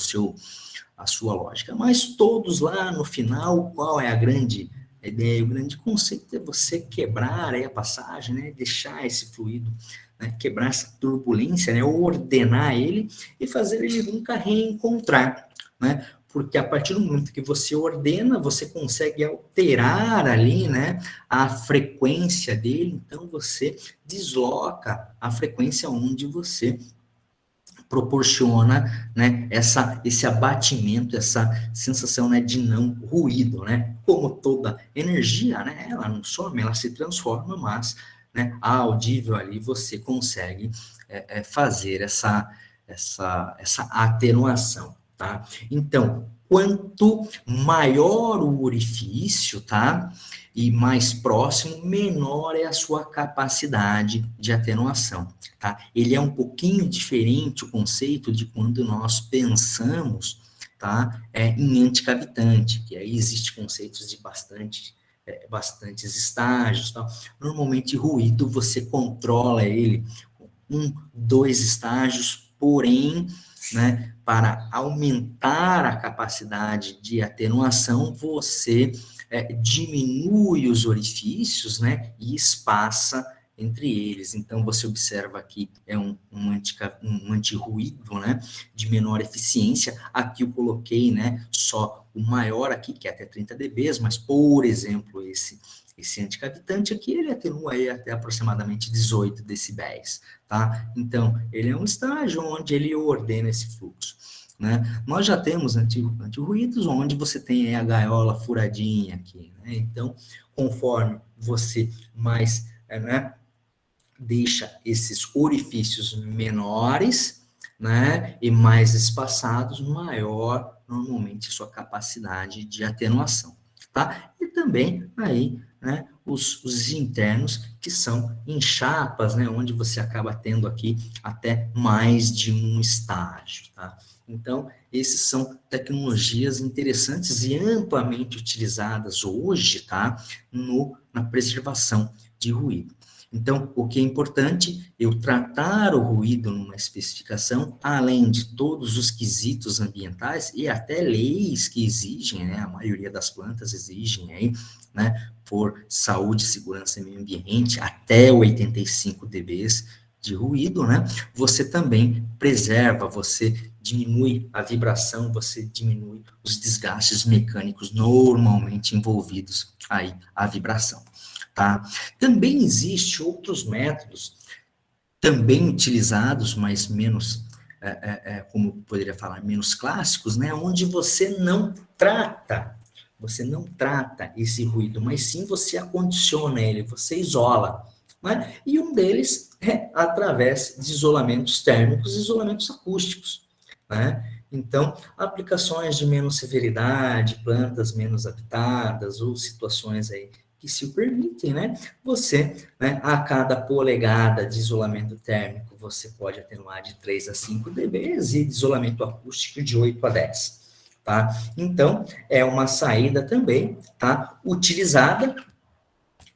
a sua lógica. Mas todos lá no final, qual é a grande ideia? O grande conceito é você quebrar aí a passagem, né? Deixar esse fluido, né? Quebrar essa turbulência, né? Ordenar ele e fazer ele nunca reencontrar, né? Porque a partir do momento que você ordena, você consegue alterar ali, né, a frequência dele, então você desloca a frequência onde você proporciona, né, esse abatimento, essa sensação, né, de não ruído, né? Como toda energia, né, ela não some, ela se transforma, mas, né, a audível ali você consegue fazer essa atenuação. Tá? Então, quanto maior o orifício, tá? E mais próximo, menor é a sua capacidade de atenuação, tá? Ele é um pouquinho diferente o conceito de quando nós pensamos, tá? Em anticavitante, que aí existe conceitos de bastantes estágios, tá? Normalmente ruído você controla ele com 1, 2 estágios, porém, né, para aumentar a capacidade de atenuação, você diminui os orifícios, né, e espaça entre eles. Então, você observa aqui, é um anti-ruído, né, de menor eficiência. Aqui eu coloquei, né, só o maior aqui, que é até 30 dB, mas, por exemplo, esse anticavitante aqui, ele atenua aí até aproximadamente 18 decibéis, tá? Então, ele é um estágio onde ele ordena esse fluxo, né? Nós já temos anti-ruídos, onde você tem aí a gaiola furadinha aqui, né? Então, conforme você mais, né, deixa esses orifícios menores, né, e mais espaçados, maior normalmente sua capacidade de atenuação, tá? E também aí, né, os internos, que são em chapas, né, onde você acaba tendo aqui até mais de um estágio, tá? Então, esses são tecnologias interessantes e amplamente utilizadas hoje, tá, na preservação de ruído. Então, o que é importante, eu tratar o ruído numa especificação, além de todos os quesitos ambientais e até leis que exigem, né, a maioria das plantas exigem aí, né, por saúde, segurança e meio ambiente, até 85 dBs de ruído, né, você também preserva, você diminui a vibração, você diminui os desgastes mecânicos normalmente envolvidos aí a vibração, tá? Também existem outros métodos, também utilizados, mas menos, como poderia falar, menos clássicos, né? Onde você não trata esse ruído, mas sim você acondiciona ele, você isola, né? E um deles é através de isolamentos térmicos e isolamentos acústicos, né? Então, aplicações de menos severidade, plantas menos habitadas ou situações aí que se o permitem, né? Você, né, a cada polegada de isolamento térmico, você pode atenuar de 3 a 5 dBs e de isolamento acústico de 8 a 10, tá? Então, é uma saída também, tá? Utilizada,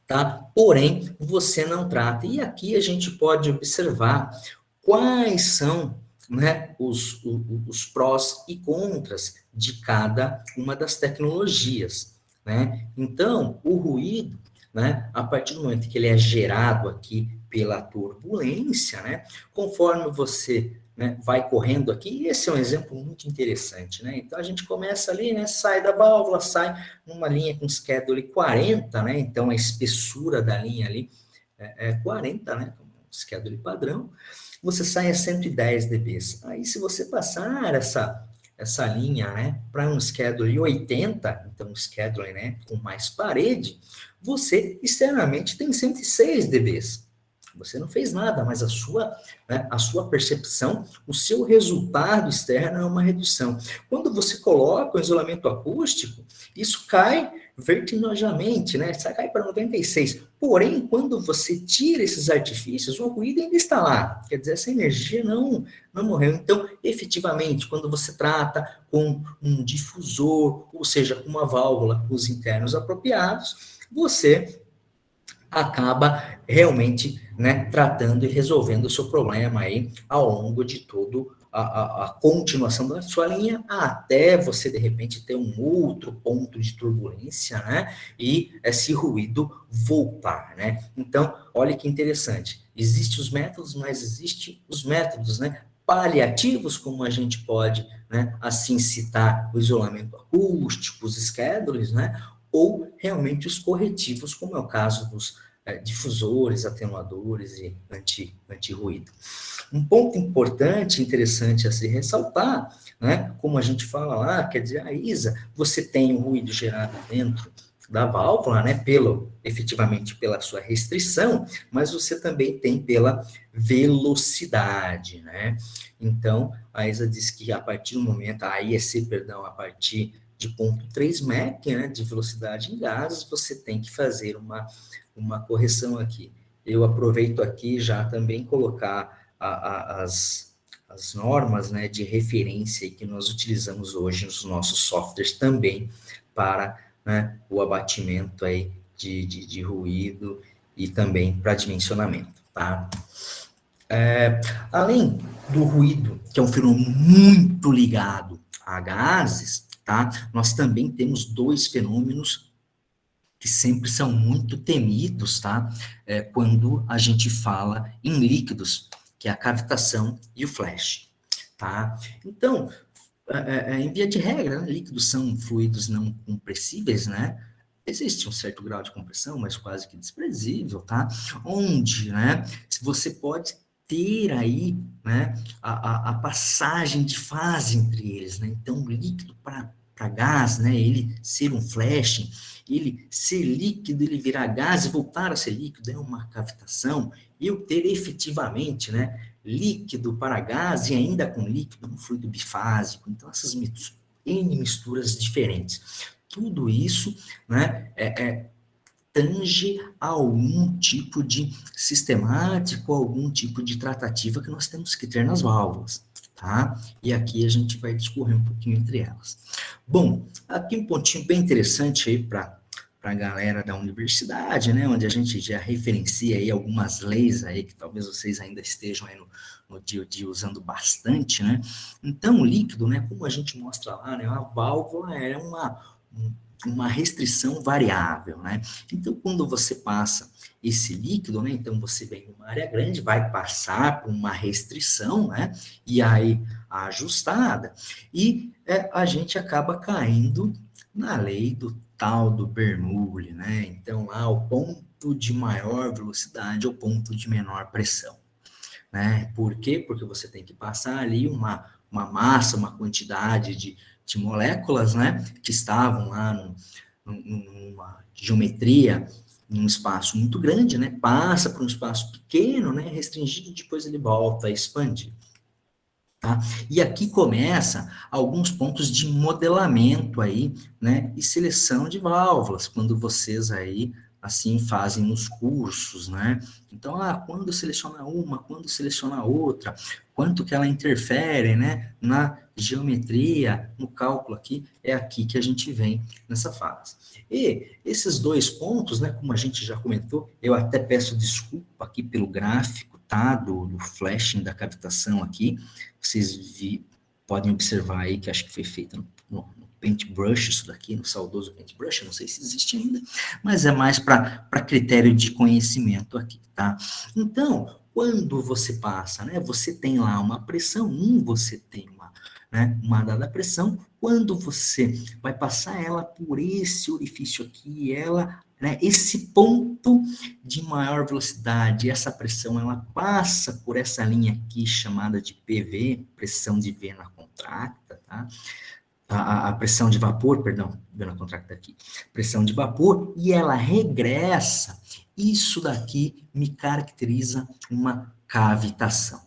tá? Porém, você não trata. E aqui a gente pode observar quais são, né, os prós e contras de cada uma das tecnologias, né? Então, o ruído, né, a partir do momento que ele é gerado aqui pela turbulência, né, conforme você, né, vai correndo aqui, esse é um exemplo muito interessante, né? Então, a gente começa ali, né, sai da válvula, sai numa linha com schedule 40, né? Então, a espessura da linha ali é 40, né? Schedule padrão. Você sai a 110 dBs. Aí, se você passar essa linha, né, para um schedule 80, então um schedule, né, com mais parede, você externamente tem 106 dBs. Você não fez nada, mas a sua percepção, o seu resultado externo é uma redução. Quando você coloca o isolamento acústico, isso cai vertiginosamente, né? Isso cai para 96. Porém, quando você tira esses artifícios, o ruído ainda está lá. Quer dizer, essa energia não morreu. Então, efetivamente, quando você trata com um difusor, ou seja, com uma válvula com os internos apropriados, você acaba realmente, né, tratando e resolvendo o seu problema aí ao longo de todo a continuação da sua linha, até você, de repente, ter um outro ponto de turbulência, né, e esse ruído voltar, né. Então, olha que interessante, existem os métodos, mas existem os métodos, né, paliativos, como a gente pode, né, assim citar o isolamento acústico, os schedules, né, ou realmente os corretivos, como é o caso dos difusores, atenuadores e anti-ruído. Um ponto importante, interessante a se ressaltar, né, como a gente fala lá, quer dizer, a ISA, você tem o ruído gerado dentro da válvula, né, efetivamente pela sua restrição, mas você também tem pela velocidade, né? Então, a ISA diz que a partir do momento, a IEC, perdão, a partir de 0,3 Mach, né, de velocidade em gases, você tem que fazer uma correção aqui. Eu aproveito aqui já também colocar as normas, né, de referência que nós utilizamos hoje nos nossos softwares também para, né, o abatimento aí de ruído e também para dimensionamento, tá? Além do ruído, que é um fenômeno muito ligado a gases, tá? Nós também temos dois fenômenos que sempre são muito temidos, tá? Quando a gente fala em líquidos, que é a cavitação e o flash, tá? Então, em via de regra, né, líquidos são fluidos não compressíveis, né? Existe um certo grau de compressão, mas quase que desprezível, tá? Onde, né, você pode ter aí, né, a passagem de fase entre eles, né? Então, líquido para gás, né, ele ser um flash, ele ser líquido, ele virar gás e voltar a ser líquido, é uma cavitação. Eu ter efetivamente, né, líquido para gás e ainda com líquido, um fluido bifásico. Então, essas N misturas diferentes. Tudo isso, né, tange a algum tipo de sistemático, algum tipo de tratativa que nós temos que ter nas válvulas, tá? E aqui a gente vai discorrer um pouquinho entre elas. Bom, aqui um pontinho bem interessante aí para a galera da universidade, né, onde a gente já referencia aí algumas leis aí que talvez vocês ainda estejam aí no dia a dia usando bastante, né? Então, o líquido, né, como a gente mostra lá, né, a válvula é uma restrição variável, né? Então, quando você passa esse líquido, né, então você vem numa área grande, vai passar por uma restrição, né, e aí ajustada, e a gente acaba caindo na lei do tal do Bernoulli, né? Então, lá o ponto de maior velocidade ou ponto de menor pressão, né? Por quê? Porque você tem que passar ali uma massa, uma quantidade de moléculas, né, que estavam lá numa geometria, num espaço muito grande, né, passa por um espaço pequeno, né, restringido, e depois ele volta a expandir. Tá? E aqui começa alguns pontos de modelamento aí, né, e seleção de válvulas, quando vocês aí, assim, fazem nos cursos, né? Então, quando seleciona uma, quando seleciona outra, quanto que ela interfere, né, na geometria, no cálculo aqui, é aqui que a gente vem nessa fase. E esses dois pontos, né, como a gente já comentou, eu até peço desculpa aqui pelo gráfico, tá, do flashing da cavitação aqui, vocês podem observar aí que acho que foi feito no Paintbrush, isso daqui, no saudoso Paintbrush, não sei se existe ainda, mas é mais para critério de conhecimento aqui, tá? Então, quando você passa, né, você tem lá uma pressão, você tem uma dada pressão, quando você vai passar ela por esse orifício aqui, né, esse ponto de maior velocidade, essa pressão, ela passa por essa linha aqui chamada de PV, pressão de vena contracta, tá? A pressão de vapor, perdão, vena contracta aqui, pressão de vapor, e ela regressa. Isso daqui me caracteriza uma cavitação,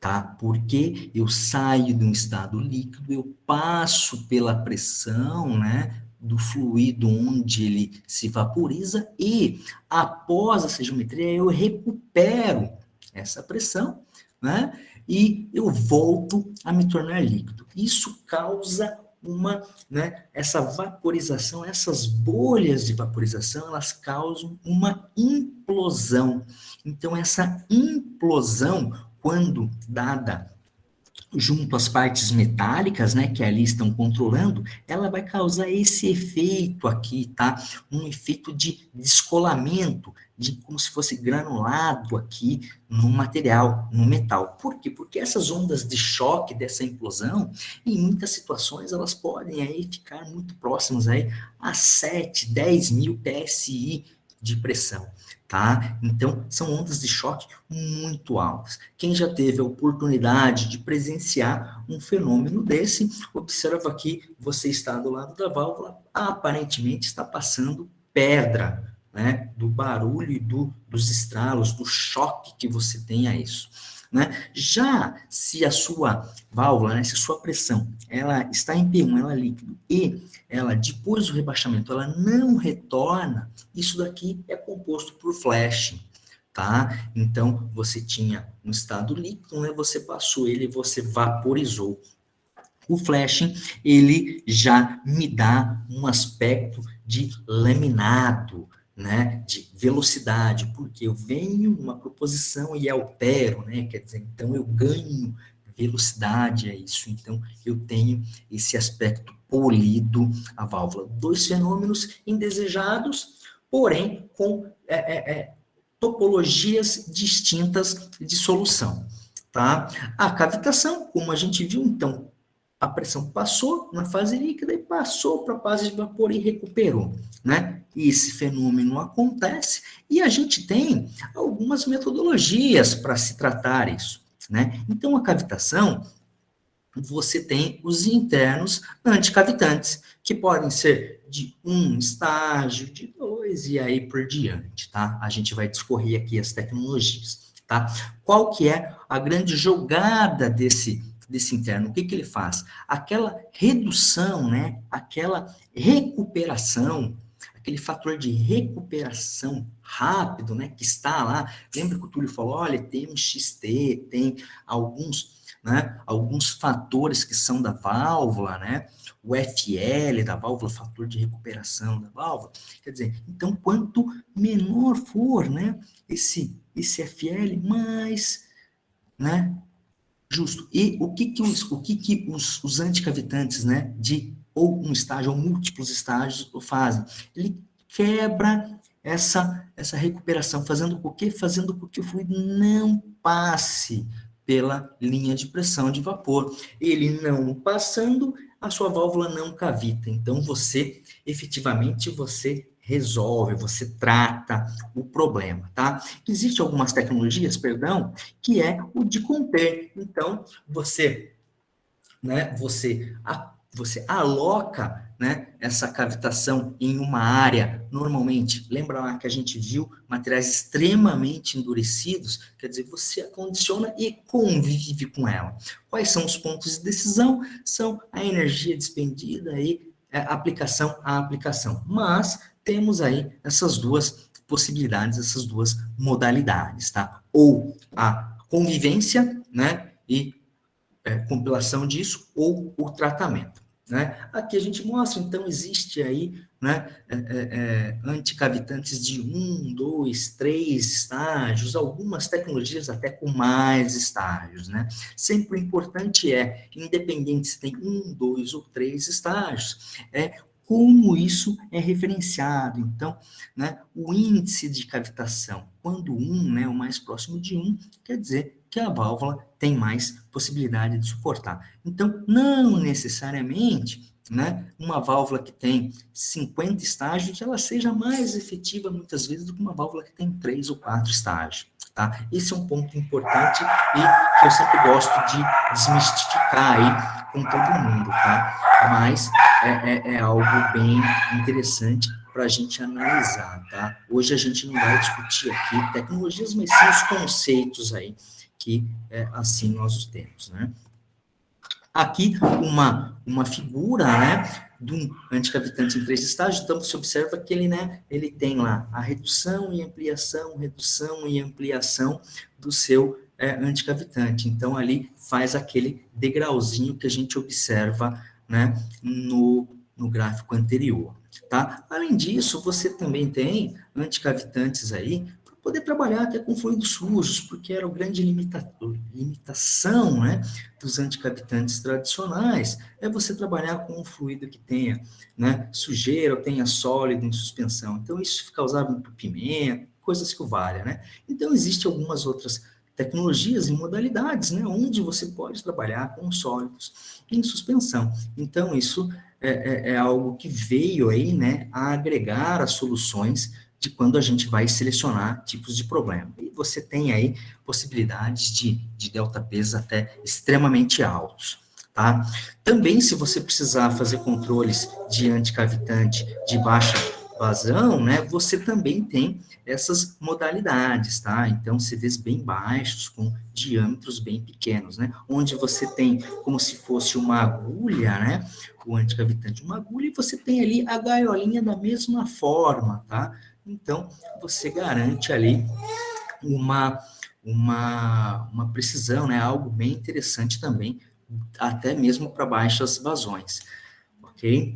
tá? Porque eu saio de um estado líquido, eu passo pela pressão, né, do fluido onde ele se vaporiza e após essa geometria eu recupero essa pressão, né, e eu volto a me tornar líquido. Isso causa essa vaporização, essas bolhas de vaporização, elas causam uma implosão. Então, essa implosão, quando dada junto às partes metálicas, né, que ali estão controlando, ela vai causar esse efeito aqui, tá? Um efeito de descolamento, de como se fosse granulado aqui no material, no metal. Por quê? Porque essas ondas de choque dessa implosão, em muitas situações, elas podem aí ficar muito próximas aí a 7, 10 mil PSI de pressão. Tá? Então, são ondas de choque muito altas. Quem já teve a oportunidade de presenciar um fenômeno desse, observa que você está do lado da válvula, aparentemente está passando pedra, né? Do barulho e dos estralos, do choque que você tem a isso. Né? Já se a sua válvula, né, se a sua pressão, ela está em P1, ela é líquido, e ela, depois do rebaixamento, ela não retorna, isso daqui é composto por flashing, tá? Então, você tinha um estado líquido, né, você passou ele, você vaporizou. O flashing, ele já me dá um aspecto de laminado, né, de velocidade, porque eu venho numa proposição e altero, né, quer dizer, então eu ganho velocidade, é isso, então eu tenho esse aspecto polido, a válvula. Dois fenômenos indesejados, porém com topologias distintas de solução, tá? A cavitação, como a gente viu, então, a pressão passou na fase líquida e passou para a fase de vapor e recuperou, né? E esse fenômeno acontece e a gente tem algumas metodologias para se tratar isso, né? Então, a cavitação, você tem os internos anticavitantes, que podem ser de 1 estágio, de 2 e aí por diante, tá? A gente vai discorrer aqui as tecnologias, tá? Qual que é a grande jogada desse interno? O que ele faz? Aquela redução, né? Aquela recuperação, aquele fator de recuperação rápido, né? Que está lá. Lembra que o Túlio falou, olha, tem um XT, tem alguns fatores que são da válvula, né? O FL da válvula, fator de recuperação da válvula. Quer dizer, então, quanto menor for, né, esse FL, mais, né, justo. E o que os anticavitantes, né, de ou um estágio ou múltiplos estágios fazem? Ele quebra essa recuperação, fazendo com que o fluido não passe pela linha de pressão de vapor. Ele não passando, a sua válvula não cavita. Então, efetivamente, você resolve, você trata o problema, tá? Existem algumas tecnologias, que é o de conter. Então, você aloca, né, essa cavitação em uma área, normalmente, lembra lá que a gente viu materiais extremamente endurecidos, quer dizer, você acondiciona e convive com ela. Quais são os pontos de decisão? São a energia despendida e a aplicação. Mas temos aí essas duas possibilidades, essas duas modalidades, tá? Ou a convivência, né, e compilação disso, ou o tratamento. Né? Aqui a gente mostra, então, existe aí, né, anticavitantes de 1, 2, 3 estágios, algumas tecnologias até com mais estágios, né? Sempre o importante independente se tem 1, 2 ou 3 estágios, como isso é referenciado. Então, né, o índice de cavitação, quando 1, né, o mais próximo de 1, quer dizer que a válvula tem mais possibilidade de suportar. Então, não necessariamente, né, uma válvula que tem 50 estágios, ela seja mais efetiva, muitas vezes, do que uma válvula que tem 3 ou 4 estágios. Tá? Esse é um ponto importante e que eu sempre gosto de desmistificar aí com todo mundo, tá? Mas é algo bem interessante para a gente analisar, tá? Hoje a gente não vai discutir aqui tecnologias, mas sim os conceitos aí, que assim nós os temos, né? Aqui uma figura, né, de um anticavitante em 3 estágios. Então você observa que ele tem lá a redução e ampliação do seu anticavitante. Então ali faz aquele degrauzinho que a gente observa, né, no gráfico anterior, tá? Além disso, você também tem anticavitantes aí poder trabalhar até com fluidos sujos, porque era a grande limitação, né, dos anticavitantes tradicionais, você trabalhar com um fluido que tenha, né, sujeira ou tenha sólido em suspensão. Então, isso causava entupimento, coisas que o valha, né? Então, existem algumas outras tecnologias e modalidades, né, onde você pode trabalhar com sólidos em suspensão. Então, isso é algo que veio aí, né, a agregar as soluções de quando a gente vai selecionar tipos de problema. E você tem aí possibilidades de delta P's até extremamente altos, tá? Também, se você precisar fazer controles de anticavitante de baixa vazão, né, você também tem essas modalidades, tá? Então, CVs bem baixos, com diâmetros bem pequenos, né? Onde você tem como se fosse uma agulha, né? O anticavitante, uma agulha, e você tem ali a gaiolinha da mesma forma, tá? Então, você garante ali uma precisão, né? Algo bem interessante também, até mesmo para baixas vazões, ok?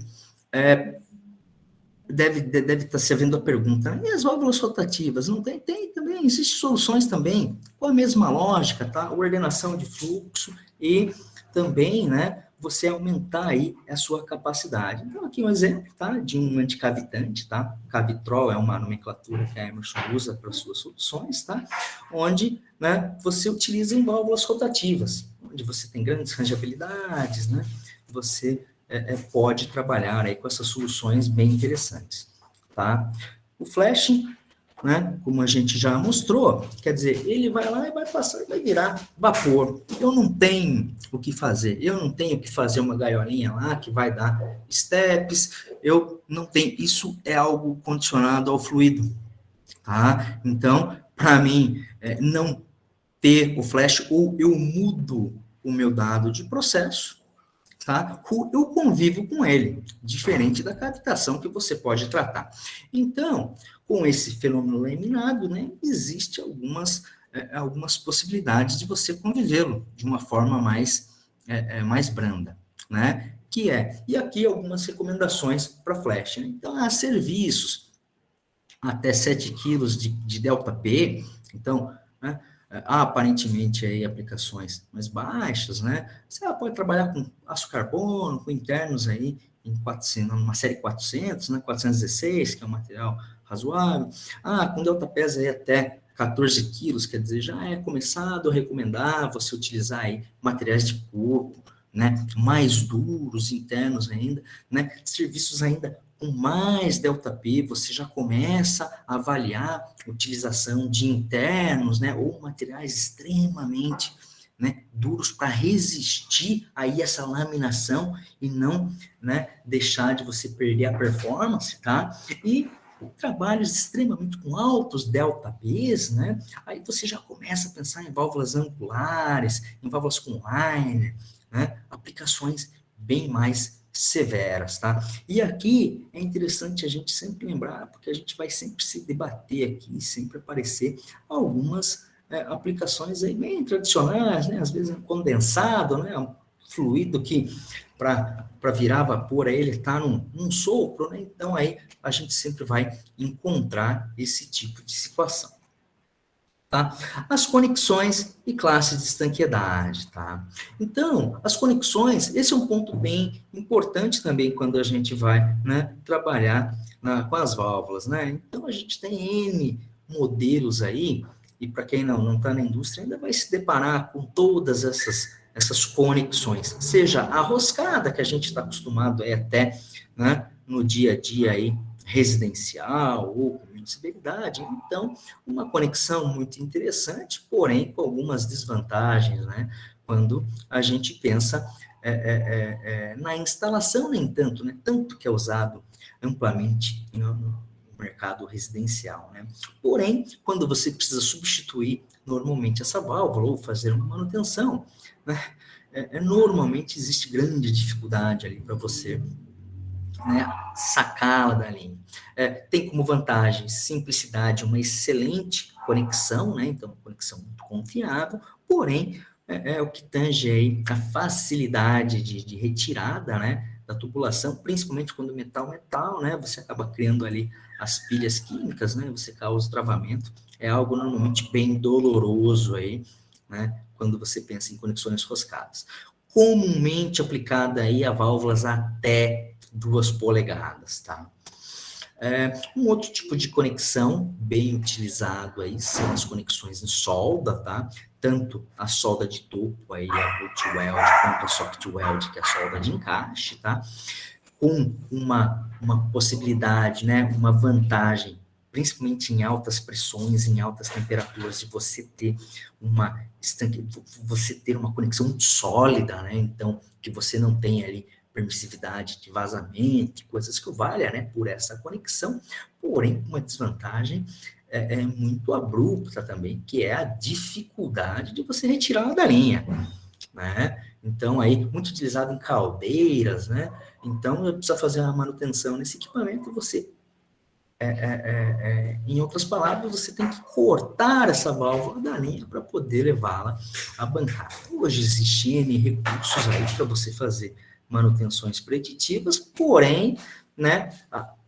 Deve estar se havendo a pergunta, né? E as válvulas rotativas? Não tem? Tem também, existem soluções também, com a mesma lógica, tá? Ordenação de fluxo e também, né, você aumentar aí a sua capacidade. Então, aqui um exemplo, tá? De um anticavitante, tá? Cavitrol é uma nomenclatura que a Emerson usa para suas soluções, tá? Onde, né, você utiliza em válvulas rotativas, onde você tem grandes rangeabilidades, né? Você pode trabalhar aí com essas soluções bem interessantes, tá? O flashing, né, como a gente já mostrou, quer dizer, ele vai lá e vai passar e vai virar vapor. Eu não tenho o que fazer, eu não tenho que fazer uma gaiolinha lá que vai dar steps, eu não tenho, isso é algo condicionado ao fluido, tá? Então, para mim, não ter o flash, ou eu mudo o meu dado de processo, tá? Eu convivo com ele, diferente da cavitação que você pode tratar. Então, com esse fenômeno laminado, né, existe algumas possibilidades de você convivê-lo de uma forma mais branda, né? E aqui algumas recomendações para flash. Né? Então, há serviços até 7 quilos de delta P, então, né, há aparentemente aí aplicações mais baixas, né? Você pode trabalhar com aço carbono, com internos aí em 400, numa série 400, né? 416, que é um material razoável. Com delta PES aí até 14 quilos, quer dizer, já é começado a recomendar você utilizar aí materiais de corpo, né? Mais duros, internos ainda, né? Serviços ainda com mais delta P, você já começa a avaliar a utilização de internos, né, ou materiais extremamente, né, duros para resistir aí essa laminação e não, né, deixar de você perder a performance, tá? E trabalhos extremamente com altos delta P's, né? Aí você já começa a pensar em válvulas angulares, em válvulas com liner, né? Aplicações bem mais severas, tá? E aqui é interessante a gente sempre lembrar, porque a gente vai sempre se debater aqui, sempre aparecer algumas aplicações aí bem tradicionais, né? Às vezes um condensado, né? Um fluido que para virar vapor aí ele está num sopro, né? Então aí a gente sempre vai encontrar esse tipo de situação. Tá? As conexões e classes de estanqueidade, tá? Então, as conexões, esse é um ponto bem importante também quando a gente vai, né, trabalhar com as válvulas, né? Então, a gente tem N modelos aí, e para quem não está na indústria, ainda vai se deparar com todas essas conexões, seja a roscada, que a gente está acostumado até, né, no dia a dia aí, residencial ou com municipalidade. Então, uma conexão muito interessante, porém com algumas desvantagens, né? Quando a gente pensa na instalação, nem tanto, né? Tanto que é usado amplamente no mercado residencial, né? Porém, quando você precisa substituir normalmente essa válvula ou fazer uma manutenção, né? Normalmente existe grande dificuldade ali para você, né, sacá-la da linha. Tem como vantagem simplicidade, uma excelente conexão, né, então uma conexão muito confiável, porém o que tange aí a facilidade de retirada, né, da tubulação, principalmente quando metal, né, você acaba criando ali as pilhas químicas, né, você causa travamento, é algo normalmente bem doloroso aí, né, quando você pensa em conexões roscadas. Comumente aplicada aí a válvulas até 2 polegadas, tá? Um outro tipo de conexão bem utilizado aí são as conexões em solda, tá? Tanto a solda de topo aí, a boot weld, quanto a socket weld, que é a solda de encaixe, tá? Com uma possibilidade, né? Uma vantagem, principalmente em altas pressões, em altas temperaturas, de você ter uma conexão muito sólida, né? Então, que você não tem ali permissividade de vazamento, coisas que valha, né, por essa conexão, porém, uma desvantagem muito abrupta também, que é a dificuldade de você retirá-la da linha, né? Então, aí, muito utilizado em caldeiras, né? Então, precisa fazer uma manutenção nesse equipamento, você, em outras palavras, você tem que cortar essa válvula da linha para poder levá-la à bancada. Hoje existem N recursos aí para você fazer manutenções preditivas, porém, né,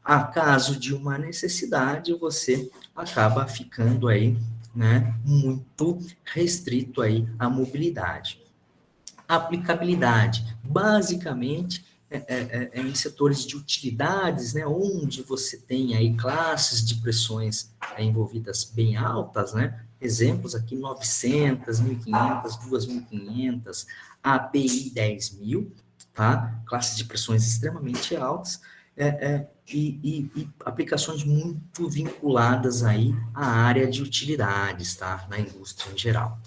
a caso de uma necessidade, você acaba ficando aí, né, muito restrito aí à mobilidade. Aplicabilidade basicamente em setores de utilidades, né, onde você tem aí classes de pressões envolvidas bem altas, né, exemplos aqui 900, 1.500, 2.500, API 10.000, tá, classes de pressões extremamente altas, e aplicações muito vinculadas aí à área de utilidades, tá, na indústria em geral.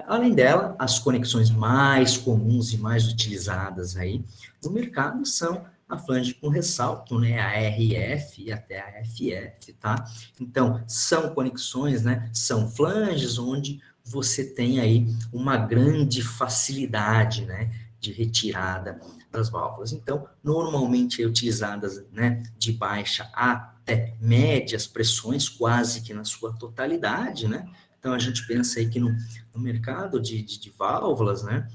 Além dela, as conexões mais comuns e mais utilizadas aí no mercado são a flange com ressalto, né, a RF e até a FF, tá? Então, são conexões, né, são flanges onde você tem aí uma grande facilidade, né, de retirada das válvulas. Então, normalmente é utilizadas, né, de baixa até médias pressões, quase que na sua totalidade, né? Então, a gente pensa aí que no mercado de válvulas, né,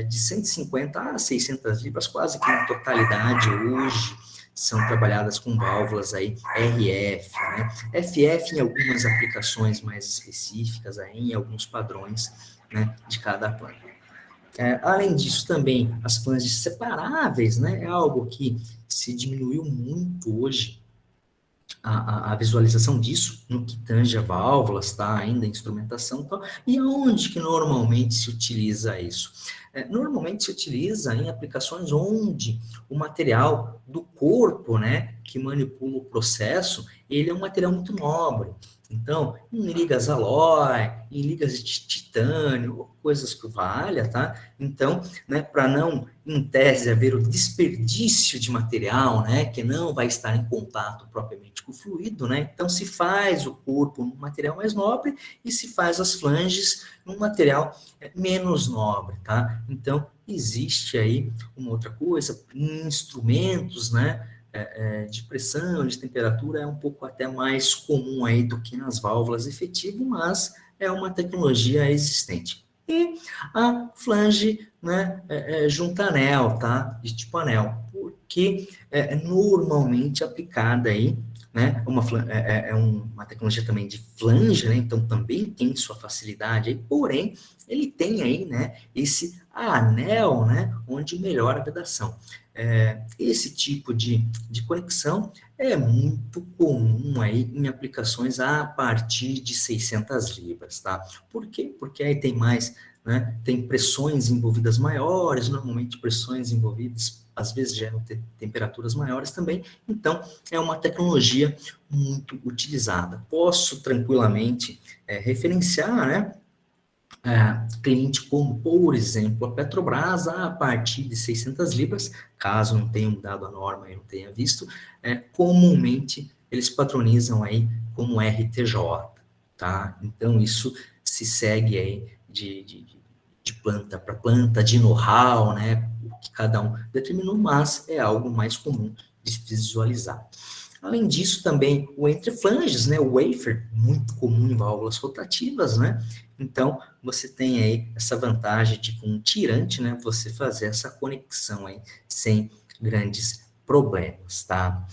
de 150 a 600 libras, quase que na totalidade hoje são trabalhadas com válvulas aí RF, né, FF em algumas aplicações mais específicas, aí, em alguns padrões, né, de cada plano. Além disso, também, as flanges separáveis, né, é algo que se diminuiu muito hoje, a visualização disso, no que tange a válvulas, tá? Ainda a instrumentação e tal. E aonde que normalmente se utiliza isso? Normalmente se utiliza em aplicações onde o material do corpo, né, que manipula o processo, ele é um material muito nobre. Então, em ligas alói, em ligas de titânio, coisas que valha, tá? Então, né, para não, em tese, haver o desperdício de material, né, que não vai estar em contato propriamente com o fluido, né? Então, se faz o corpo num material mais nobre e se faz as flanges num material menos nobre, tá? Então, existe aí uma outra coisa, instrumentos, né, de pressão, de temperatura, é um pouco até mais comum aí do que nas válvulas efetivo, mas é uma tecnologia existente. E a flange, né, junta anel, tá? De tipo anel, porque normalmente aplicada aí, né, uma tecnologia também de flange, né, então também tem sua facilidade aí, porém, ele tem aí, né, esse anel, né, onde melhora a vedação. Esse tipo de conexão é muito comum aí em aplicações a partir de 600 libras, tá? Por quê? Porque aí tem mais, né, tem pressões envolvidas maiores, normalmente pressões envolvidas, às vezes geram temperaturas maiores também, então é uma tecnologia muito utilizada. Posso tranquilamente referenciar, né, cliente como, por exemplo, a Petrobras, a partir de 600 libras, caso não tenha mudado a norma e não tenha visto, comumente eles patronizam aí como RTJ, tá? Então, isso se segue aí de planta para planta, de know-how, né? O que cada um determinou, mas é algo mais comum de visualizar. Além disso, também o entre flanges, né, o wafer, muito comum em válvulas rotativas, né? Então, você tem aí essa vantagem de, com um tirante, né, você fazer essa conexão aí sem grandes problemas, tá?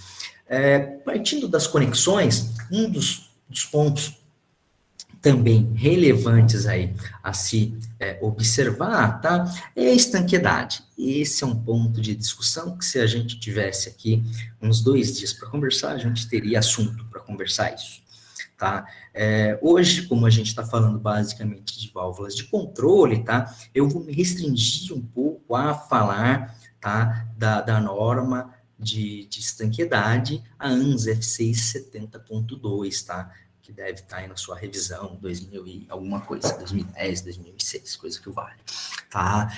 Partindo das conexões, um dos pontos também relevantes aí a se observar, tá? É a estanqueidade. Esse é um ponto de discussão que, se a gente tivesse aqui uns 2 dias para conversar, a gente teria assunto para conversar isso, tá? Hoje, como a gente está falando basicamente de válvulas de controle, tá? Eu vou me restringir um pouco a falar, tá, da norma de estanqueidade, a ANS F6 70.2, tá? Que deve estar aí na sua revisão, 2000 e alguma coisa, 2010, 2006, coisa que vale, tá?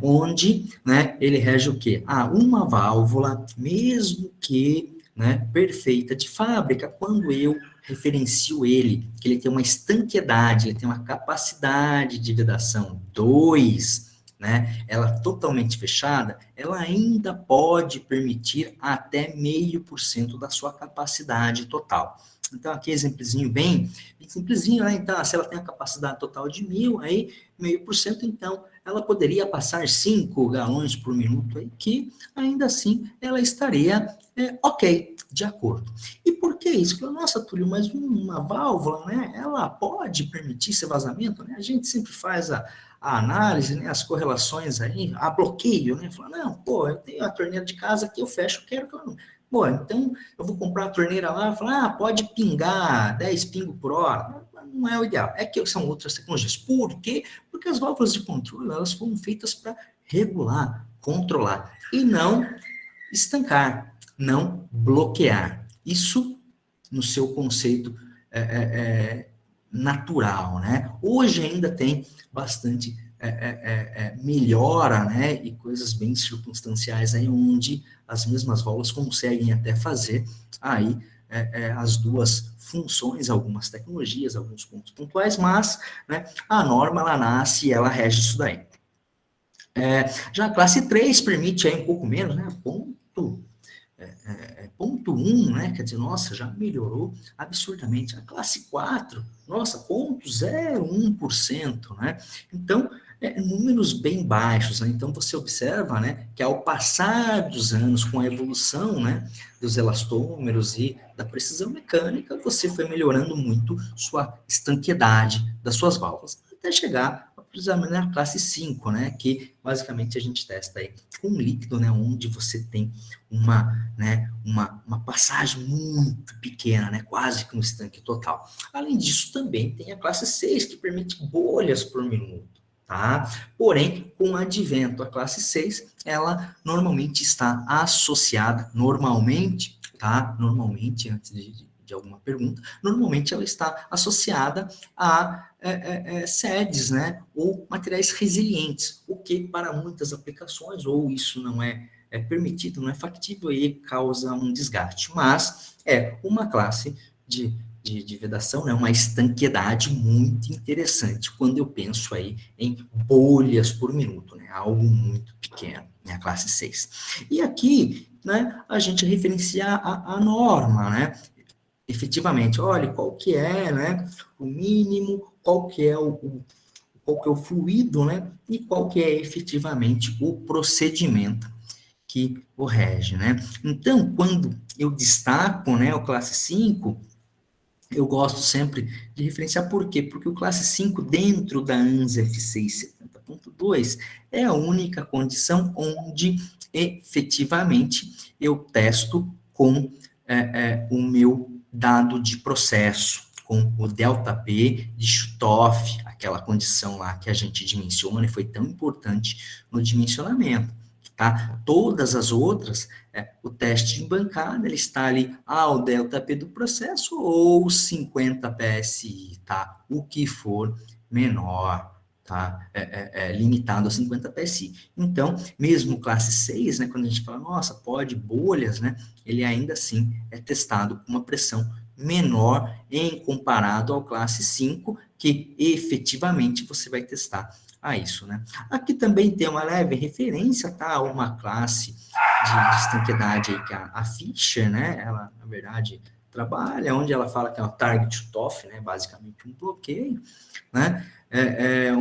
Onde, né, ele rege o quê? Uma válvula, mesmo que, né, perfeita de fábrica, quando eu referencio ele, que ele tem uma estanqueidade, ele tem uma capacidade de vedação 2, né, ela totalmente fechada, ela ainda pode permitir até 0,5% da sua capacidade total. Então, aqui, exemplozinho bem simplesinho, né? Então, se ela tem a capacidade total de 1.000, aí 0,5%, então, ela poderia passar 5 galões por minuto, aí, que ainda assim ela estaria ok, de acordo. E por que isso? Falei, nossa, Túlio, mas uma válvula, né, ela pode permitir esse vazamento? Né? A gente sempre faz a análise, né, as correlações aí, a bloqueio, né? Fala, não, pô, eu tenho a torneira de casa aqui, eu fecho, eu quero que ela não... Pô, então eu vou comprar a torneira lá, falar, pode pingar 10 pingos por hora. Não é o ideal. É que são outras tecnologias. Por quê? Porque as válvulas de controle, elas foram feitas para regular, controlar, e não estancar, não bloquear. Isso no seu conceito natural, né? Hoje ainda tem bastante melhora, né? E coisas bem circunstanciais aí, onde as mesmas válvulas conseguem até fazer aí as duas funções, algumas tecnologias, alguns pontos pontuais, mas, né, a norma, ela nasce e ela rege isso daí. Já a classe 3 permite aí um pouco menos, né? Ponto 1, né? Quer dizer, nossa, já melhorou absurdamente. A classe 4, nossa, 0,01%, né? Então, números bem baixos, né? Então, você observa, né, que ao passar dos anos, com a evolução, né, dos elastômeros e da precisão mecânica, você foi melhorando muito sua estanqueidade das suas válvulas, até chegar precisamente na classe 5, né, que basicamente a gente testa aí com líquido, né, onde você tem uma passagem muito pequena, né, quase que um estanque total. Além disso, também tem a classe 6, que permite bolhas por minuto, tá? Porém, com o advento, a classe 6, ela normalmente está associada, tá? Normalmente, antes de alguma pergunta, normalmente ela está associada a sedes, né, ou materiais resilientes, o que para muitas aplicações, ou isso não é permitido, não é factível e causa um desgaste, mas é uma classe de vedação, né, uma estanqueidade muito interessante, quando eu penso aí em bolhas por minuto, né, algo muito pequeno, né, a classe 6. E aqui, né, a gente referencia a norma, né, efetivamente, olha, qual que é, né, o mínimo, qual que é o fluido, né, e qual que é efetivamente o procedimento que o rege, né. Então, quando eu destaco, né, o classe 5, eu gosto sempre de referenciar por quê? Porque o classe 5 dentro da ANSI F6 70.2 é a única condição onde efetivamente eu testo com o meu dado de processo, com o ΔP de Chutoff, aquela condição lá que a gente dimensiona e foi tão importante no dimensionamento, tá? Todas as outras, o teste de bancada, ele está ali ao ΔP do processo ou 50 PSI, tá? O que for menor, tá? Limitado a 50 PSI. Então, mesmo classe 6, né, quando a gente fala, nossa, pode bolhas, né, ele ainda assim é testado com uma pressão menor em comparado ao classe 5, que efetivamente você vai testar a isso, né? Aqui também tem uma leve referência, tá? Uma classe de estanqueidade aí que a Fischer, né? Ela, na verdade, trabalha, onde ela fala que é o target Chutoff, né? Basicamente um bloqueio, né?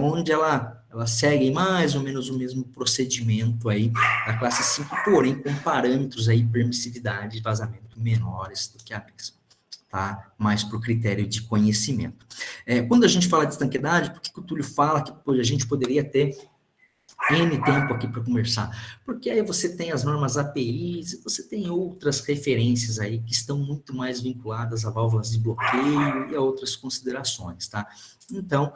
Onde ela segue mais ou menos o mesmo procedimento aí da classe 5, porém com parâmetros aí, permissividade e vazamento menores do que a mesma, tá? Mais para o critério de conhecimento. Quando a gente fala de estanqueidade, por que o Túlio fala que a gente poderia ter N tempo aqui para conversar? Porque aí você tem as normas APIs, você tem outras referências aí que estão muito mais vinculadas a válvulas de bloqueio e a outras considerações, tá? Então,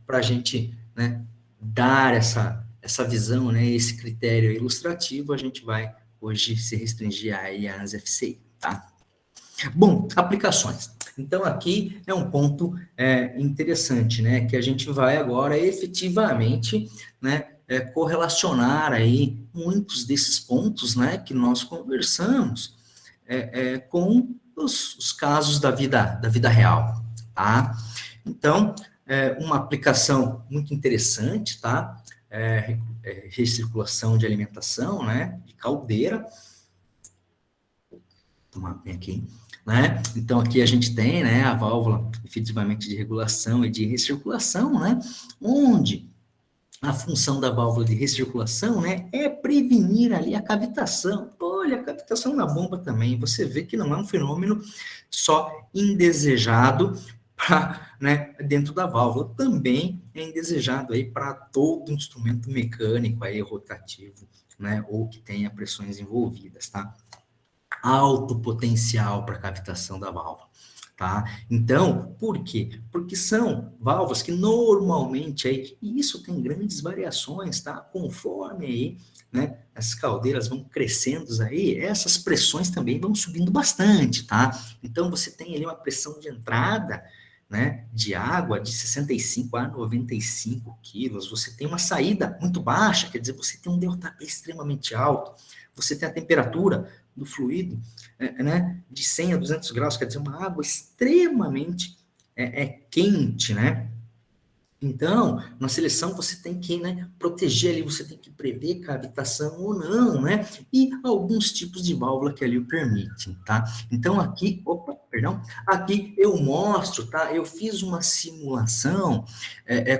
para a gente, né, dar essa visão, né, esse critério ilustrativo, a gente vai hoje se restringir aí às FCI, tá? Bom, aplicações. Então, aqui é um ponto interessante, né, que a gente vai agora efetivamente, né, correlacionar aí muitos desses pontos, né, que nós conversamos com os casos da vida real, tá? Então, uma aplicação muito interessante, tá? Recirculação de alimentação, né, de caldeira. Vou tomar bem aqui. Né? Então, aqui a gente tem, né, a válvula efetivamente de regulação e de recirculação, né, onde a função da válvula de recirculação, né, é prevenir ali a cavitação. Olha, a cavitação na bomba também, você vê que não é um fenômeno só indesejado né, dentro da válvula, também é indesejado aí para todo instrumento mecânico aí rotativo, né, ou que tenha pressões envolvidas, tá? Alto potencial para cavitação da válvula. Tá? Então, por quê? Porque são válvulas que normalmente aí, e isso tem grandes variações, tá? Conforme aí, né, as caldeiras vão crescendo aí, essas pressões também vão subindo bastante, tá? Então, você tem ali uma pressão de entrada, né, de água de 65 a 95 quilos, você tem uma saída muito baixa, quer dizer, você tem um ΔP extremamente alto, você tem a temperatura do fluido, né, de 100 a 200 graus, quer dizer, uma água extremamente quente, né? Então, na seleção você tem que, né, proteger ali, você tem que prever cavitação ou não, né? E alguns tipos de válvula que ali o permitem, tá? Então aqui, aqui eu mostro, tá? Eu fiz uma simulação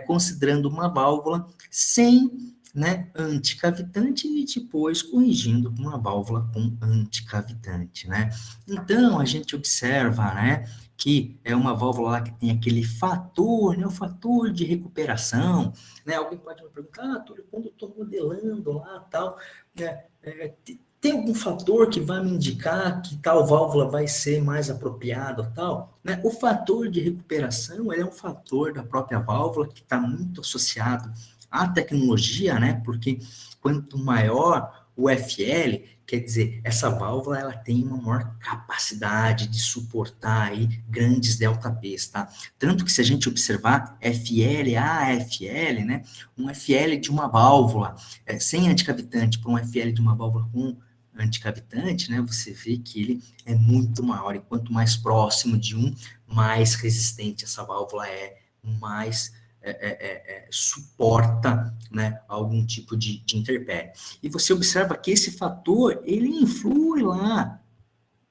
considerando uma válvula sem, né, anticavitante e depois corrigindo uma válvula com anticavitante, né? Então a gente observa, né, que é uma válvula lá que tem aquele fator, né, o fator de recuperação, né, alguém pode me perguntar, Túlio, quando eu estou modelando lá, tal, né, tem algum fator que vai me indicar que tal válvula vai ser mais apropriada, tal, né? O fator de recuperação, ele é um fator da própria válvula que está muito associado à tecnologia, né, porque quanto maior o FL, quer dizer, essa válvula ela tem uma maior capacidade de suportar aí grandes ΔPs, tá? Tanto que se a gente observar FL, AFL, né? Um FL de uma válvula sem anticavitante para um FL de uma válvula com anticavitante, né? Você vê que ele é muito maior e quanto mais próximo de um, mais resistente essa válvula é, mais suporta, né, algum tipo de intempérie. E você observa que esse fator, ele influi lá,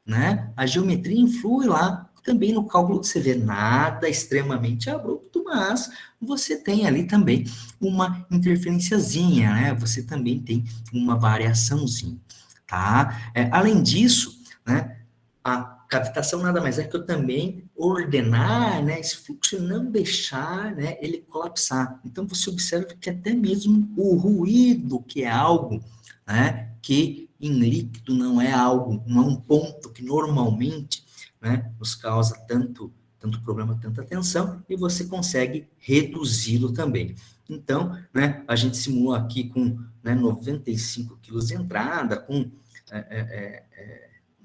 né? A geometria influi lá, também no cálculo você vê nada extremamente abrupto, mas você tem ali também uma interferenciazinha, né? Você também tem uma variaçãozinha, tá? Além disso, né, a cavitação nada mais é que eu também ordenar, né, esse fluxo e não deixar, né, ele colapsar. Então, você observa que até mesmo o ruído, que é algo, né, que em líquido não é algo, não é um ponto que normalmente, né, nos causa tanto problema, tanta tensão, e você consegue reduzi-lo também. Então, né, a gente simula aqui com, né, 95 quilos de entrada, com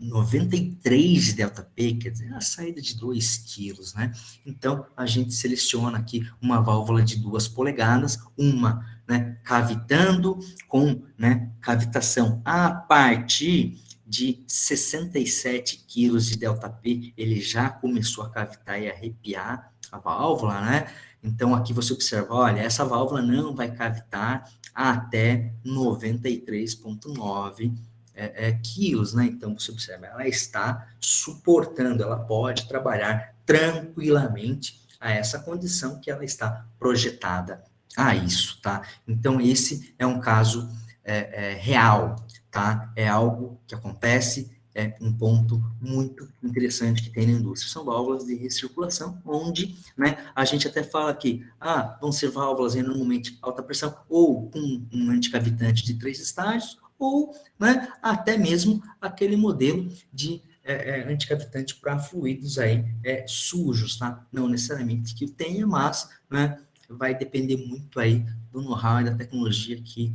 93 de ΔP, quer dizer, a saída de 2 quilos, né? Então, a gente seleciona aqui uma válvula de 2 polegadas, uma, né, cavitando com, né, cavitação a partir de 67 quilos de ΔP, ele já começou a cavitar e arrepiar a válvula, né? Então, aqui você observa, olha, essa válvula não vai cavitar até 93,9 quilos, né? Então, você observa, ela está suportando, ela pode trabalhar tranquilamente a essa condição que ela está projetada a isso, tá? Então, esse é um caso real, tá? É algo que acontece, é um ponto muito interessante que tem na indústria. São válvulas de recirculação, onde, né, a gente até fala que, vão ser válvulas em normalmente alta pressão, ou com um anticavitante de 3 estágios, ou, né, até mesmo aquele modelo de anticavitante para fluidos aí sujos, tá? Não necessariamente que tenha, mas, né, vai depender muito aí do know-how e da tecnologia que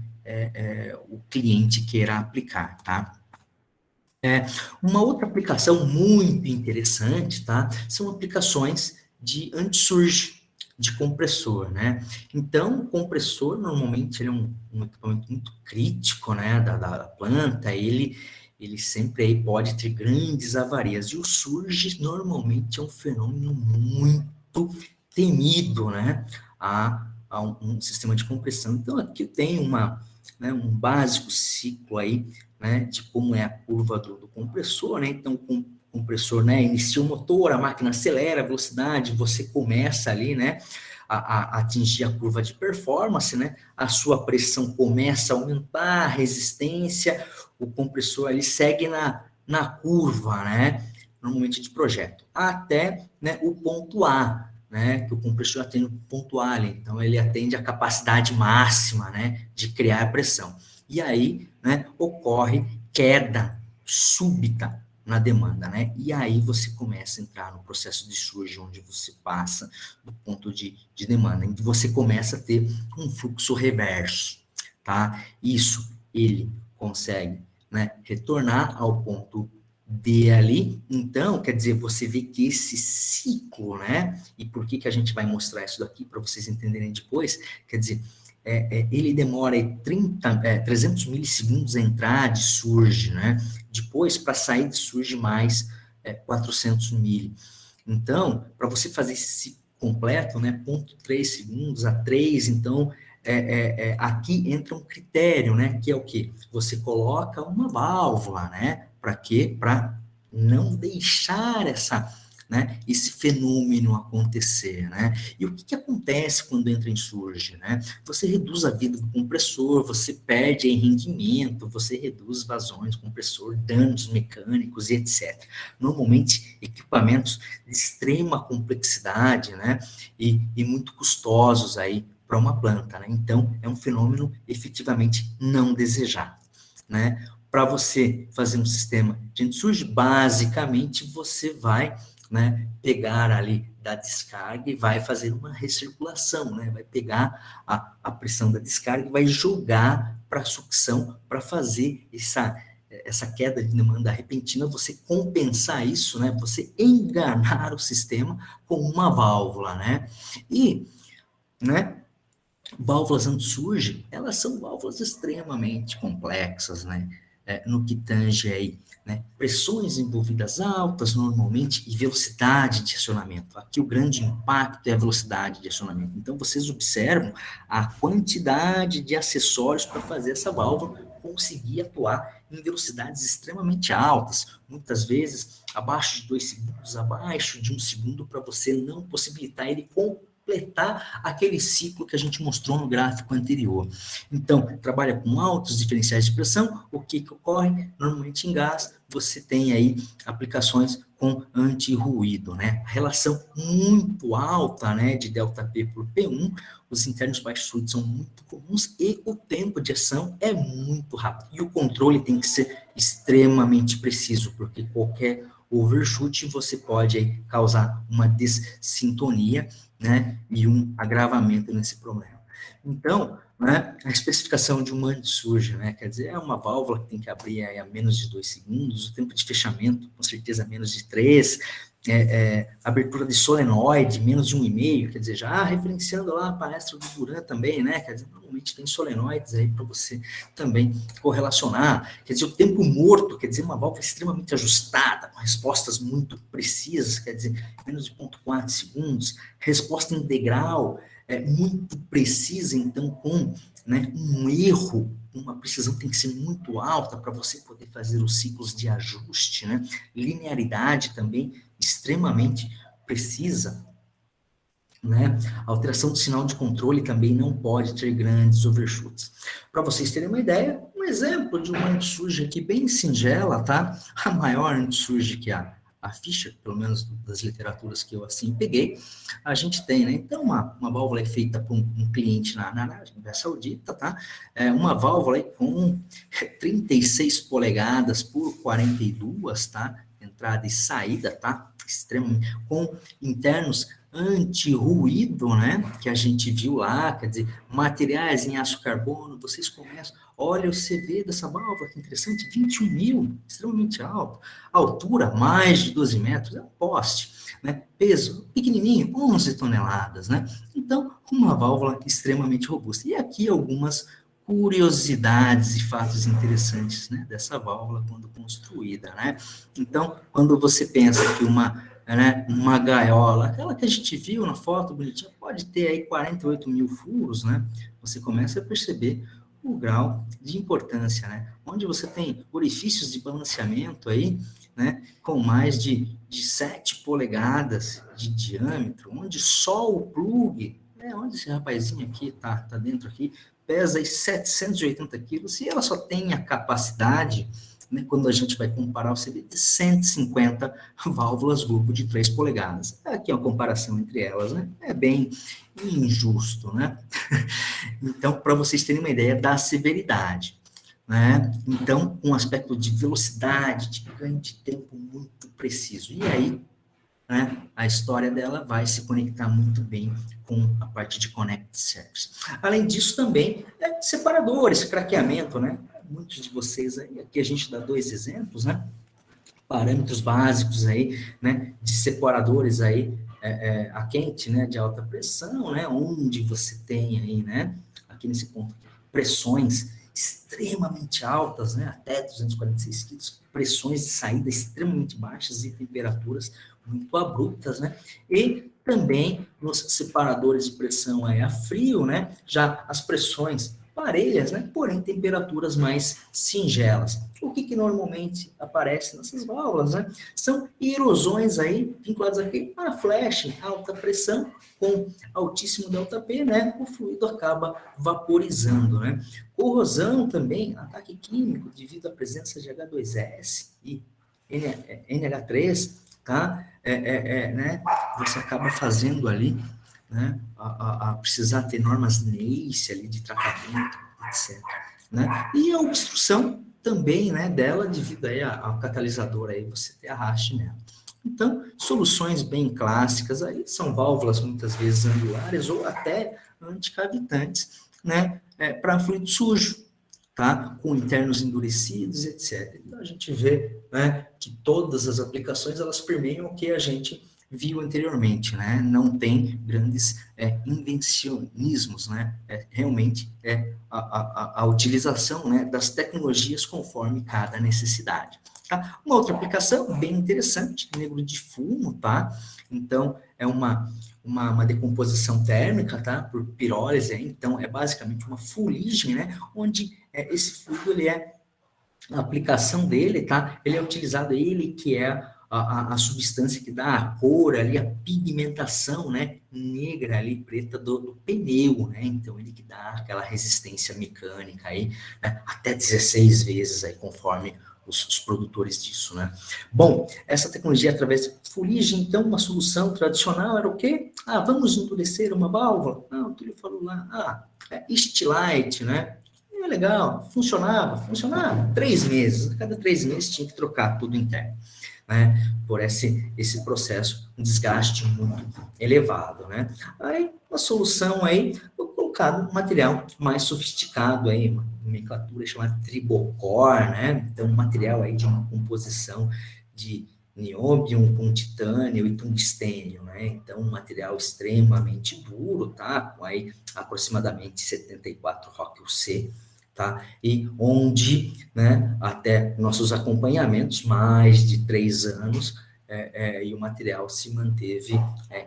o cliente queira aplicar, tá? Uma outra aplicação muito interessante, tá? São aplicações de anti-surge, de compressor, né? Então, o compressor, normalmente, ele é um equipamento muito crítico, né, da planta, ele sempre aí pode ter grandes avarias, e o surge, normalmente, é um fenômeno muito temido, né, a um sistema de compressão. Então, aqui eu tenho um básico ciclo aí, né, de como é a curva do compressor, né? Então, compressor, né, inicia o motor, a máquina acelera a velocidade, você começa ali, né, a atingir a curva de performance, né? A sua pressão começa a aumentar, a resistência, o compressor ali segue na curva, né? Normalmente de projeto, até, né, o ponto A, né? Que o compressor atende o ponto A ali, então ele atende a capacidade máxima, né? De criar a pressão. E aí, né, ocorre queda súbita na demanda, né? E aí você começa a entrar no processo de surge, onde você passa do ponto de demanda, em que você começa a ter um fluxo reverso, tá? Isso ele consegue, né, retornar ao ponto D ali. Então, quer dizer, você vê que esse ciclo, né? E por que a gente vai mostrar isso daqui para vocês entenderem depois? Quer dizer, ele demora 300 milissegundos a entrar de surge, né? Depois, para sair de surge mais 400 mili. Então, para você fazer esse ciclo completo, né? 0,3 segundos a 3, então, aqui entra um critério, né? Que é o quê? Você coloca uma válvula, né? Para quê? Para não deixar esse fenômeno acontecer, né? E o que acontece quando entra em surge, né? Você reduz a vida do compressor, você perde em rendimento, você reduz vazões do compressor, danos mecânicos e etc. Normalmente, equipamentos de extrema complexidade, né? E muito custosos aí para uma planta, né? Então, é um fenômeno efetivamente não desejado, né? Para você fazer um sistema de surge, basicamente você vai, né, pegar ali da descarga e vai fazer uma recirculação, né? Vai pegar a pressão da descarga e vai jogar para a sucção para fazer essa queda de demanda repentina, você compensar isso, né? Você enganar o sistema com uma válvula, né? E, né, válvulas anti-surge, elas são válvulas extremamente complexas, né? No que tange aí, né? Pressões envolvidas altas, normalmente, e velocidade de acionamento. Aqui o grande impacto é a velocidade de acionamento. Então, vocês observam a quantidade de acessórios para fazer essa válvula conseguir atuar em velocidades extremamente altas, muitas vezes abaixo de 2 segundos, abaixo de 1 segundo, para você não possibilitar ele completar aquele ciclo que a gente mostrou no gráfico anterior. Então, trabalha com altos diferenciais de pressão, o que ocorre? Normalmente em gás, você tem aí aplicações com anti-ruído, né? A relação muito alta, né, de ΔP por P1, os internos baixos fluidos são muito comuns e o tempo de ação é muito rápido. E o controle tem que ser extremamente preciso, porque qualquer overshoot você pode aí causar uma dessintonia, né, e um agravamento nesse problema. Então, né, a especificação de um anti-surge, né, quer dizer, é uma válvula que tem que abrir aí a menos de 2 segundos, o tempo de fechamento, com certeza, menos de 3, abertura de solenoide, menos de 1,5, quer dizer, já referenciando lá a palestra do Duran também, né, quer dizer, normalmente tem solenoides aí para você também correlacionar, quer dizer, o tempo morto, quer dizer, uma válvula extremamente ajustada, com respostas muito precisas, quer dizer, menos de 0,4 segundos, resposta integral, muito precisa, então, com, né, um erro, uma precisão tem que ser muito alta para você poder fazer os ciclos de ajuste, né? Linearidade também extremamente precisa, né? A alteração do sinal de controle também não pode ter grandes overshoots. Para vocês terem uma ideia, um exemplo de uma anti-surge aqui bem singela, tá? A maior anti-surge que a Fischer, pelo menos das literaturas que eu assim peguei, a gente tem, né? Então, uma válvula é feita por um cliente na Arábia Saudita, tá? Uma válvula aí com 36 polegadas por 42, tá? Entrada e saída, tá? Extremamente, com internos anti-ruído, né? Que a gente viu lá, quer dizer, materiais em aço carbono, vocês começam, olha o CV dessa válvula, que interessante, 21 mil, extremamente alto, altura, mais de 12 metros, é um poste, né? Peso, pequenininho, 11 toneladas, né? Então, uma válvula extremamente robusta. E aqui algumas curiosidades e fatos interessantes, né, dessa válvula quando construída, né? Então, quando você pensa que uma gaiola, aquela que a gente viu na foto bonitinha, pode ter aí 48 mil furos, né? Você começa a perceber o grau de importância, né? Onde você tem orifícios de balanceamento aí, né? Com mais de 7 polegadas de diâmetro, onde só o plug onde esse rapazinho aqui tá dentro aqui, pesa aí 780 quilos, e ela só tem a capacidade, né, quando a gente vai comparar o CV, de 150 válvulas grupo de 3 polegadas. Aqui é uma comparação entre elas, né? É bem injusto, né? Então, para vocês terem uma ideia da severidade, né? Então, um aspecto de velocidade, de ganho de tempo muito preciso. E aí, né, a história dela vai se conectar muito bem com a parte de Connect Service. Além disso, também, separadores, craqueamento, né? Muitos de vocês aí, aqui a gente dá 2 exemplos, né? Parâmetros básicos aí, né? De separadores aí, a quente, né? De alta pressão, né? Onde você tem aí, né? Aqui nesse ponto aqui, pressões extremamente altas, né? Até 246 quilos, pressões de saída extremamente baixas e temperaturas muito abruptas, né? E também nos separadores de pressão aí a frio, né? Já as pressões parelhas, né? Porém, temperaturas mais singelas. O que normalmente aparece nessas válvulas, né? São erosões aí, vinculadas aqui a flash, alta pressão, com altíssimo ΔP, né? O fluido acaba vaporizando, né? Corrosão também, ataque químico, devido à presença de H2S e NH3, tá? Né? Você acaba fazendo ali, né? A precisar ter normas NACE ali de tratamento, etc. Né? E a obstrução também, né, dela, devido aí ao catalisador, aí você ter arraste nela. Então, soluções bem clássicas aí são válvulas muitas vezes angulares ou até anticavitantes, né, para fluido sujo, tá? Com internos endurecidos, etc. Então, a gente vê, né, que todas as aplicações, elas permeiam o que a gente viu anteriormente, né? Não tem grandes invencionismos, né? Realmente a utilização, né, das tecnologias conforme cada necessidade. Tá? Uma outra aplicação bem interessante, negro de fumo, tá? Então, é uma decomposição térmica, tá? Por pirólise, então é basicamente uma fuligem, né? Onde esse fluido, a aplicação dele, tá? Ele é utilizado, ele que é a substância que dá a cor ali, a pigmentação, né, negra ali, preta do pneu, né, então ele que dá aquela resistência mecânica aí, né, até 16 vezes aí, conforme os produtores disso, né. Bom, essa tecnologia através de fuligem, então, uma solução tradicional era o quê? Vamos endurecer uma válvula? O Túlio falou lá, Stilite, né, legal, funcionava 3 meses, a cada 3 meses tinha que trocar tudo interno, né, por esse processo, um desgaste muito elevado, né. Aí, a solução aí, eu colocado um material mais sofisticado aí, uma nomenclatura chamada Tribocor, né, então um material aí de uma composição de nióbio com titânio e tungstênio, né, então um material extremamente duro, tá, com aí aproximadamente 74 ROC-UC, tá? E onde, né, até nossos acompanhamentos, mais de 3 anos, e o material se manteve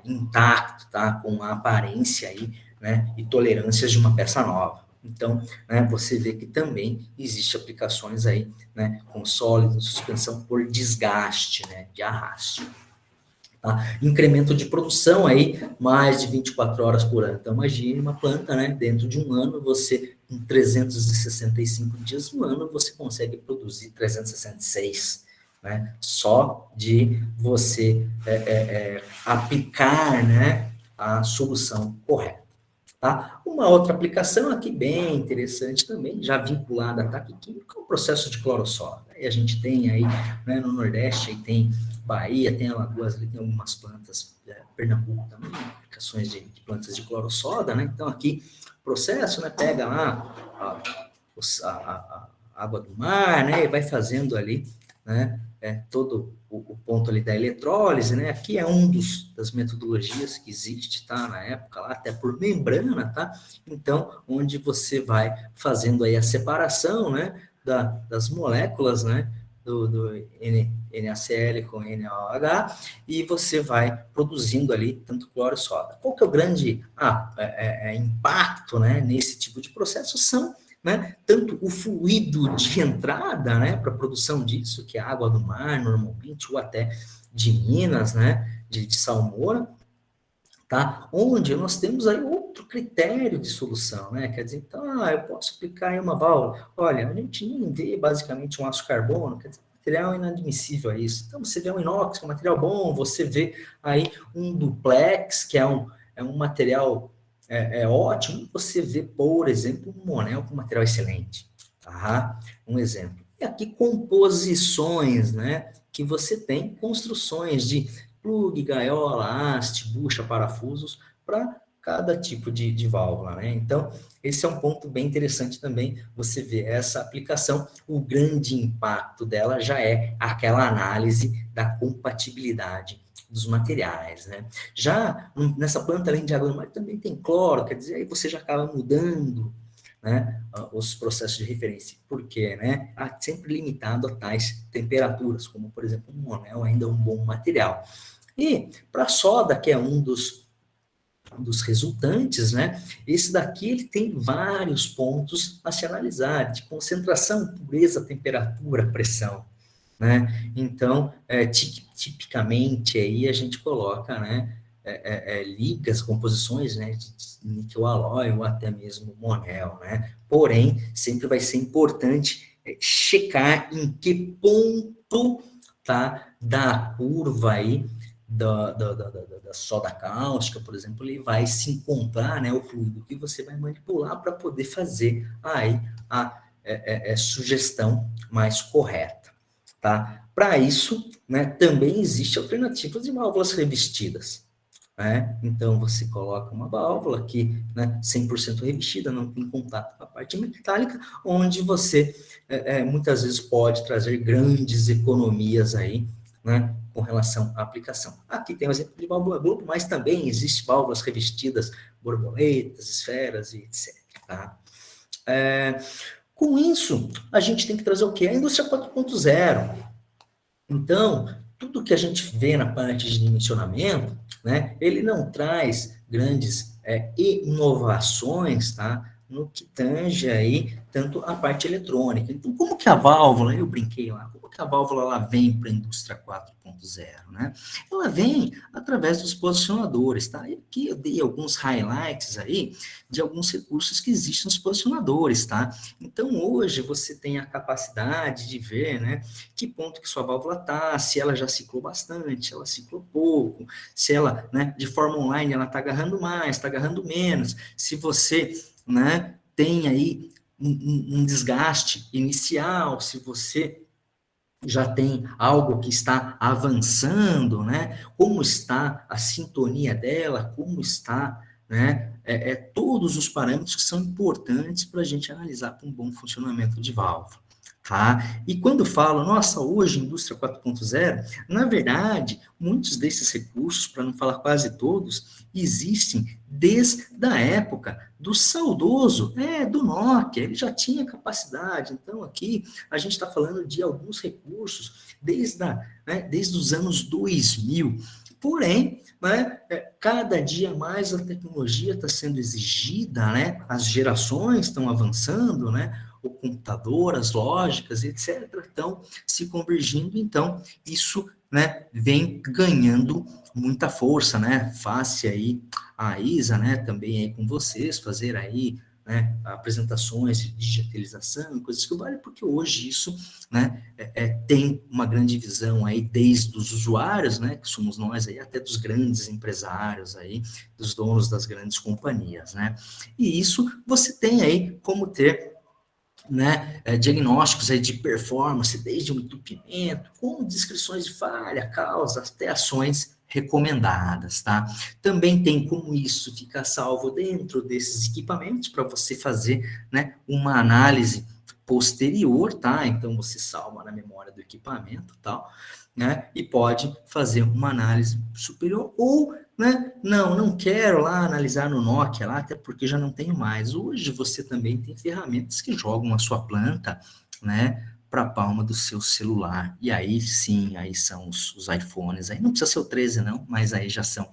intacto, tá? Com a aparência aí, né, e tolerâncias de uma peça nova. Então, né, você vê que também existe aplicações aí, né, com sólido, suspensão por desgaste, né, de arraste. Tá? Incremento de produção aí, mais de 24 horas por ano. Então, imagine uma planta, né? Dentro de um ano, você, em 365 dias no ano, você consegue produzir 366, né? Só de você aplicar, né, a solução correta. Tá? Uma outra aplicação aqui bem interessante também, já vinculada a ataque químico, é o processo de clorossoda. E a gente tem aí, né, no Nordeste, aí tem Bahia, tem Alagoas, ali tem algumas plantas, Pernambuco também, aplicações de plantas de clorossoda, né? Então aqui, processo, né, pega lá a água do mar, né, e vai fazendo ali, né, todo o ponto ali da eletrólise, né? Aqui é das metodologias que existe, tá? Na época lá, até por membrana, tá? Então, onde você vai fazendo aí a separação, né? Das moléculas, né? Do NaCl com NaOH, e você vai produzindo ali tanto cloro e soda. Qual que é o grande impacto, né? Nesse tipo de processo são, né, tanto o fluido de entrada, né, para a produção disso, que é a água do mar, normalmente, ou até de Minas, né, de salmoura, tá? Onde nós temos aí outro critério de solução, né? Quer dizer, então, eu posso aplicar em uma válvula. Olha, a gente nem vê basicamente um aço carbono, quer dizer, material inadmissível a isso. Então, você vê um inox, que é um material bom, você vê aí um duplex, que é um material ótimo, você vê, por exemplo, um Monel com material excelente, tá? Um exemplo. E aqui, composições, né? Que você tem construções de plug, gaiola, haste, bucha, parafusos, para cada tipo de válvula, né? Então, esse é um ponto bem interessante também, você ver essa aplicação, o grande impacto dela já é aquela análise da compatibilidade dos materiais, né? Já nessa planta, além de água do mar, também tem cloro, quer dizer, aí você já acaba mudando, né, os processos de referência. Por quê, né? Sempre limitado a tais temperaturas, como, por exemplo, um Monel ainda é um bom material. E para soda, que é um dos resultantes, né? Esse daqui ele tem vários pontos a se analisar, de concentração, pureza, temperatura, pressão, né? Então, tipicamente aí a gente coloca, né? Ligas, composições, né? De níquel alói ou até mesmo Monel, né? Porém, sempre vai ser importante checar em que ponto, tá, da curva aí da soda cáustica, por exemplo, ele vai se encontrar, né, o fluido que você vai manipular para poder fazer aí a sugestão mais correta, tá? Para isso, né, também existe alternativas de válvulas revestidas, né? Então, você coloca uma válvula que, né, 100% revestida, não tem contato com a parte metálica, onde você muitas vezes pode trazer grandes economias aí, né, com relação à aplicação. Aqui tem o exemplo de válvula Globo, mas também existem válvulas revestidas, borboletas, esferas e etc. Tá? Com isso, a gente tem que trazer o quê? A indústria 4.0. Então, tudo que a gente vê na parte de dimensionamento, né, ele não traz grandes inovações, tá, no que tange aí tanto a parte eletrônica. Então, como que a válvula, eu brinquei lá, como que a válvula ela vem para a indústria 4.0, né? Ela vem através dos posicionadores, tá? E aqui eu dei alguns highlights aí de alguns recursos que existem nos posicionadores, tá? Então, hoje você tem a capacidade de ver, né, que ponto que sua válvula tá, se ela já ciclou bastante, se ela ciclou pouco, se ela, né, de forma online, ela tá agarrando mais, tá agarrando menos, se você, né, tem aí um desgaste inicial, se você já tem algo que está avançando, né? Como está a sintonia dela, como está, né? Todos os parâmetros que são importantes para a gente analisar para um bom funcionamento de válvula. Tá? E quando falo, nossa, hoje indústria 4.0, na verdade, muitos desses recursos, para não falar quase todos, existem desde a época do saudoso, do Nokia, ele já tinha capacidade. Então, aqui, a gente está falando de alguns recursos desde os anos 2000. Porém, né, cada dia mais a tecnologia está sendo exigida, né, as gerações estão avançando, né, o computador, as lógicas, etc., estão se convergindo, então isso, né, vem ganhando muita força, né, face aí a ISA, né, também aí com vocês, fazer aí, né, apresentações de digitalização, coisas que valem, porque hoje isso, né, tem uma grande visão aí desde os usuários, né, que somos nós aí, até dos grandes empresários aí, dos donos das grandes companhias, né, e isso você tem aí como ter, né, diagnósticos aí de performance, desde um entupimento, com descrições de falha, causa, até ações recomendadas, tá? Também tem como isso ficar salvo dentro desses equipamentos para você fazer, né, uma análise posterior, tá? Então você salva na memória do equipamento, tal, né? E pode fazer uma análise superior ou, né, não quero lá analisar no Nokia lá, até porque já não tenho mais. Hoje você também tem ferramentas que jogam a sua planta, né, para a palma do seu celular. E aí sim, aí são os iPhones. Aí não precisa ser o 13 não, mas aí já são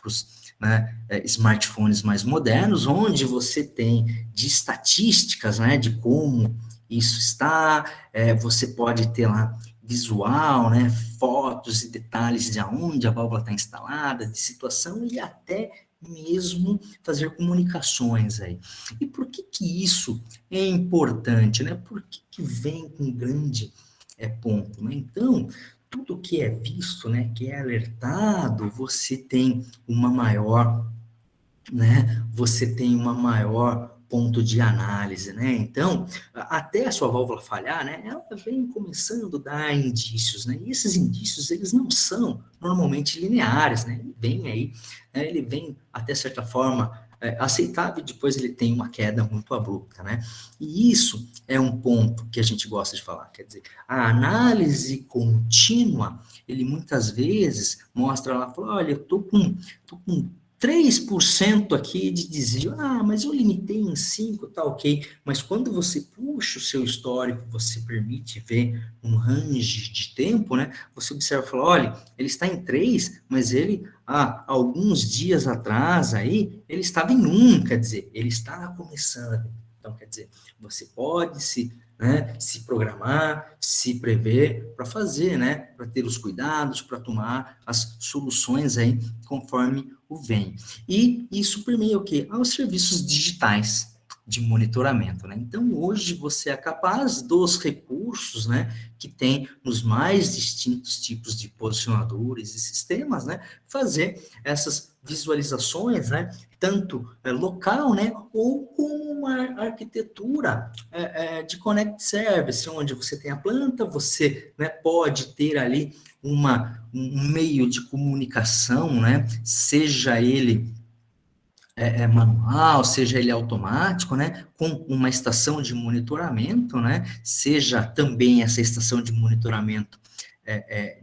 os, né, smartphones mais modernos, onde você tem de estatísticas, né, de como isso está, você pode ter lá visual, né, fotos e detalhes de onde a válvula está instalada, de situação e até mesmo fazer comunicações aí. E por que que isso é importante, né? Por que que vem com grande ponto, né? Então, tudo que é visto, né, que é alertado, você tem uma maior, né, você tem uma maior ponto de análise, né? Então, até a sua válvula falhar, né, ela vem começando a dar indícios, né? E esses indícios, eles não são normalmente lineares, né? Ele vem aí, né, ele vem até certa forma aceitável, depois ele tem uma queda muito abrupta, né? E isso é um ponto que a gente gosta de falar, quer dizer, a análise contínua, ele muitas vezes mostra lá, fala, olha, eu tô com 3% aqui de desvio. Ah, mas eu limitei em 5, tá ok. Mas quando você puxa o seu histórico, você permite ver um range de tempo, né? Você observa e fala, olha, ele está em 3, mas ele, há alguns dias atrás aí, ele estava em 1, quer dizer, ele está começando. Então, quer dizer, você pode se programar, se prever para fazer, né? Para ter os cuidados, para tomar as soluções aí conforme o vem. E isso permeia o quê? Aos serviços digitais de monitoramento, né? Então, hoje você é capaz dos recursos, né, que tem nos mais distintos tipos de posicionadores e sistemas, né, fazer essas visualizações, né, tanto local, né, ou com uma arquitetura de Connect Service, onde você tem a planta, você, né, pode ter ali um meio de comunicação, né, seja ele manual, seja ele automático, né, com uma estação de monitoramento, né, seja também essa estação de monitoramento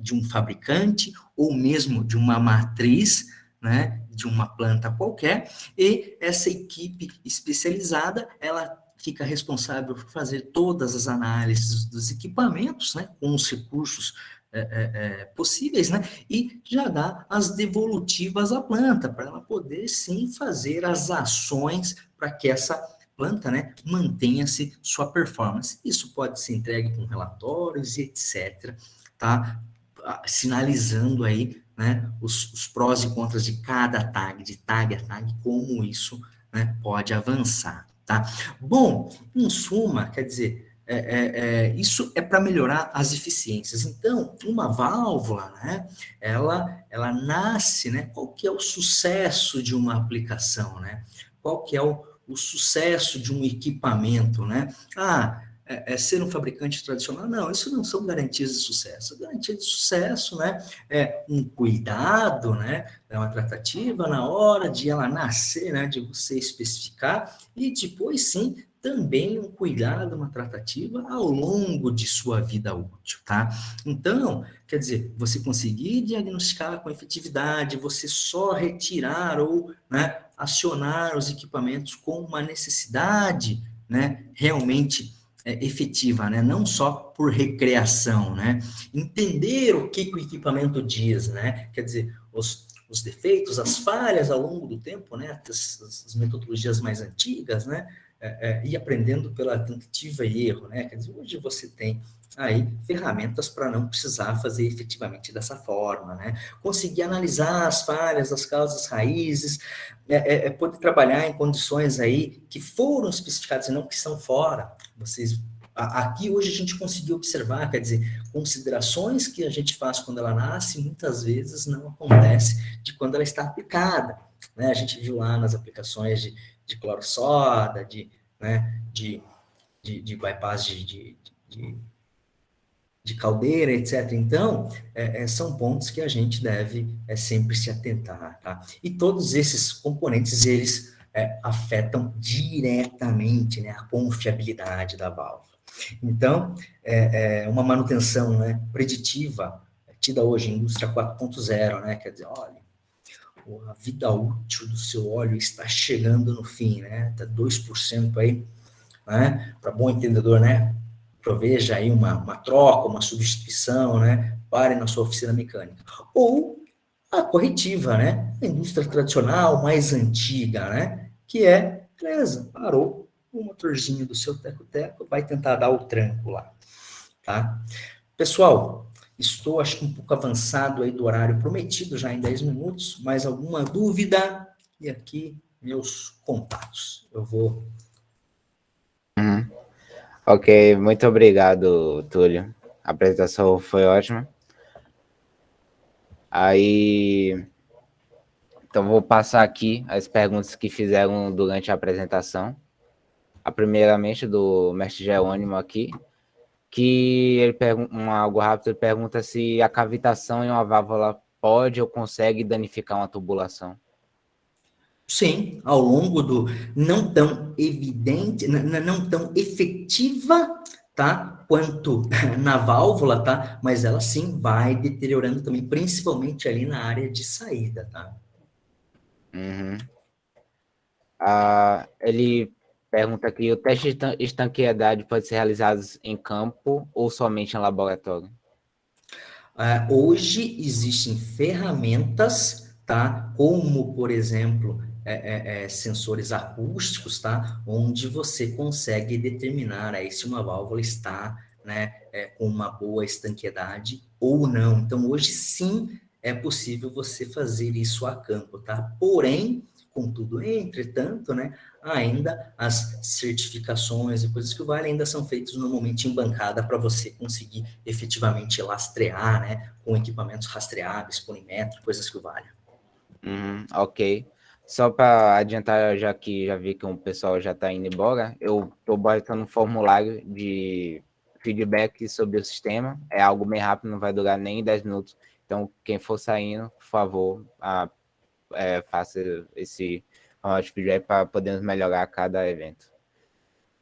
de um fabricante ou mesmo de uma matriz, né, de uma planta qualquer, e essa equipe especializada, ela fica responsável por fazer todas as análises dos equipamentos, né, com os recursos possíveis, né? E já dá as devolutivas à planta, para ela poder, sim, fazer as ações para que essa planta, né, mantenha-se sua performance. Isso pode ser entregue com relatórios e etc., tá? Sinalizando aí, né, os prós e contras de cada tag, de tag a tag, como isso, né, pode avançar, tá? Bom, em suma, quer dizer, isso é para melhorar as eficiências. Então, uma válvula, né, ela nasce, né, qual que é o sucesso de uma aplicação, né? Qual que é o sucesso de um equipamento, né? Ser um fabricante tradicional? Não, isso não são garantias de sucesso. A garantia de sucesso, né, é um cuidado, né, é uma tratativa na hora de ela nascer, né, de você especificar, e depois, sim, também um cuidado, uma tratativa ao longo de sua vida útil, tá? Então, quer dizer, você conseguir diagnosticar com efetividade, você só retirar ou, né, acionar os equipamentos com uma necessidade, né, realmente efetiva, né? Não só por recreação, né? Entender o que o equipamento diz, né? Quer dizer, os defeitos, as falhas ao longo do tempo, né? As metodologias mais antigas, né? E aprendendo pela tentativa e erro, né? Quer dizer, hoje você tem aí ferramentas para não precisar fazer efetivamente dessa forma, né? Conseguir analisar as falhas, as causas raízes, poder trabalhar em condições aí que foram especificadas e não que são fora. Aqui hoje a gente conseguiu observar, quer dizer, considerações que a gente faz quando ela nasce, muitas vezes não acontece de quando ela está aplicada, né? A gente viu lá nas aplicações de cloro-soda, né, de bypass de caldeira, etc. Então, são pontos que a gente deve sempre se atentar, tá? E todos esses componentes, eles afetam diretamente, né, a confiabilidade da válvula. Então, uma manutenção, né, preditiva, tida hoje em indústria 4.0, né, quer dizer, olha, a vida útil do seu óleo está chegando no fim, né, tá 2% aí, né, para bom entendedor, né, proveja aí uma troca, uma substituição, né? Pare na sua oficina mecânica. Ou a corretiva, né? A indústria tradicional, mais antiga, né? Que beleza, parou o motorzinho do seu teco-teco, vai tentar dar o tranco lá, tá? Pessoal, estou, acho que um pouco avançado aí do horário prometido, já em 10 minutos, mais alguma dúvida? e aqui meus contatos. Eu vou...
Ok, muito obrigado, Túlio. A apresentação foi ótima. Aí, então vou passar aqui as perguntas que fizeram durante a apresentação. A primeiramente do mestre Jerônimo aqui, que ele algo rápido, ele pergunta se a cavitação em uma válvula pode ou consegue danificar uma tubulação.
Sim, ao longo do não tão evidente, não tão efetiva, tá? Quanto na válvula, tá? Mas ela sim vai deteriorando também, principalmente ali na área de saída, tá?
Ele pergunta aqui, o teste de estanqueidade pode ser realizado em campo ou somente em laboratório?
Hoje existem ferramentas, tá? Como, por exemplo, sensores acústicos, tá? Onde você consegue determinar aí se uma válvula está, né, com uma boa estanqueidade ou não. Então, hoje sim é possível você fazer isso a campo, tá? Porém, contudo, entretanto, né, ainda as certificações e coisas que valem ainda são feitas normalmente em bancada para você conseguir efetivamente lastrear, né, com equipamentos rastreáveis, polimetro, coisas que valem.
Ok. Só para adiantar, já que já vi que o pessoal já está indo embora, eu estou botando um formulário de feedback sobre o sistema. É algo bem rápido, não vai durar nem 10 minutos. Então, quem for saindo, por favor, faça esse feedback para podermos melhorar cada evento.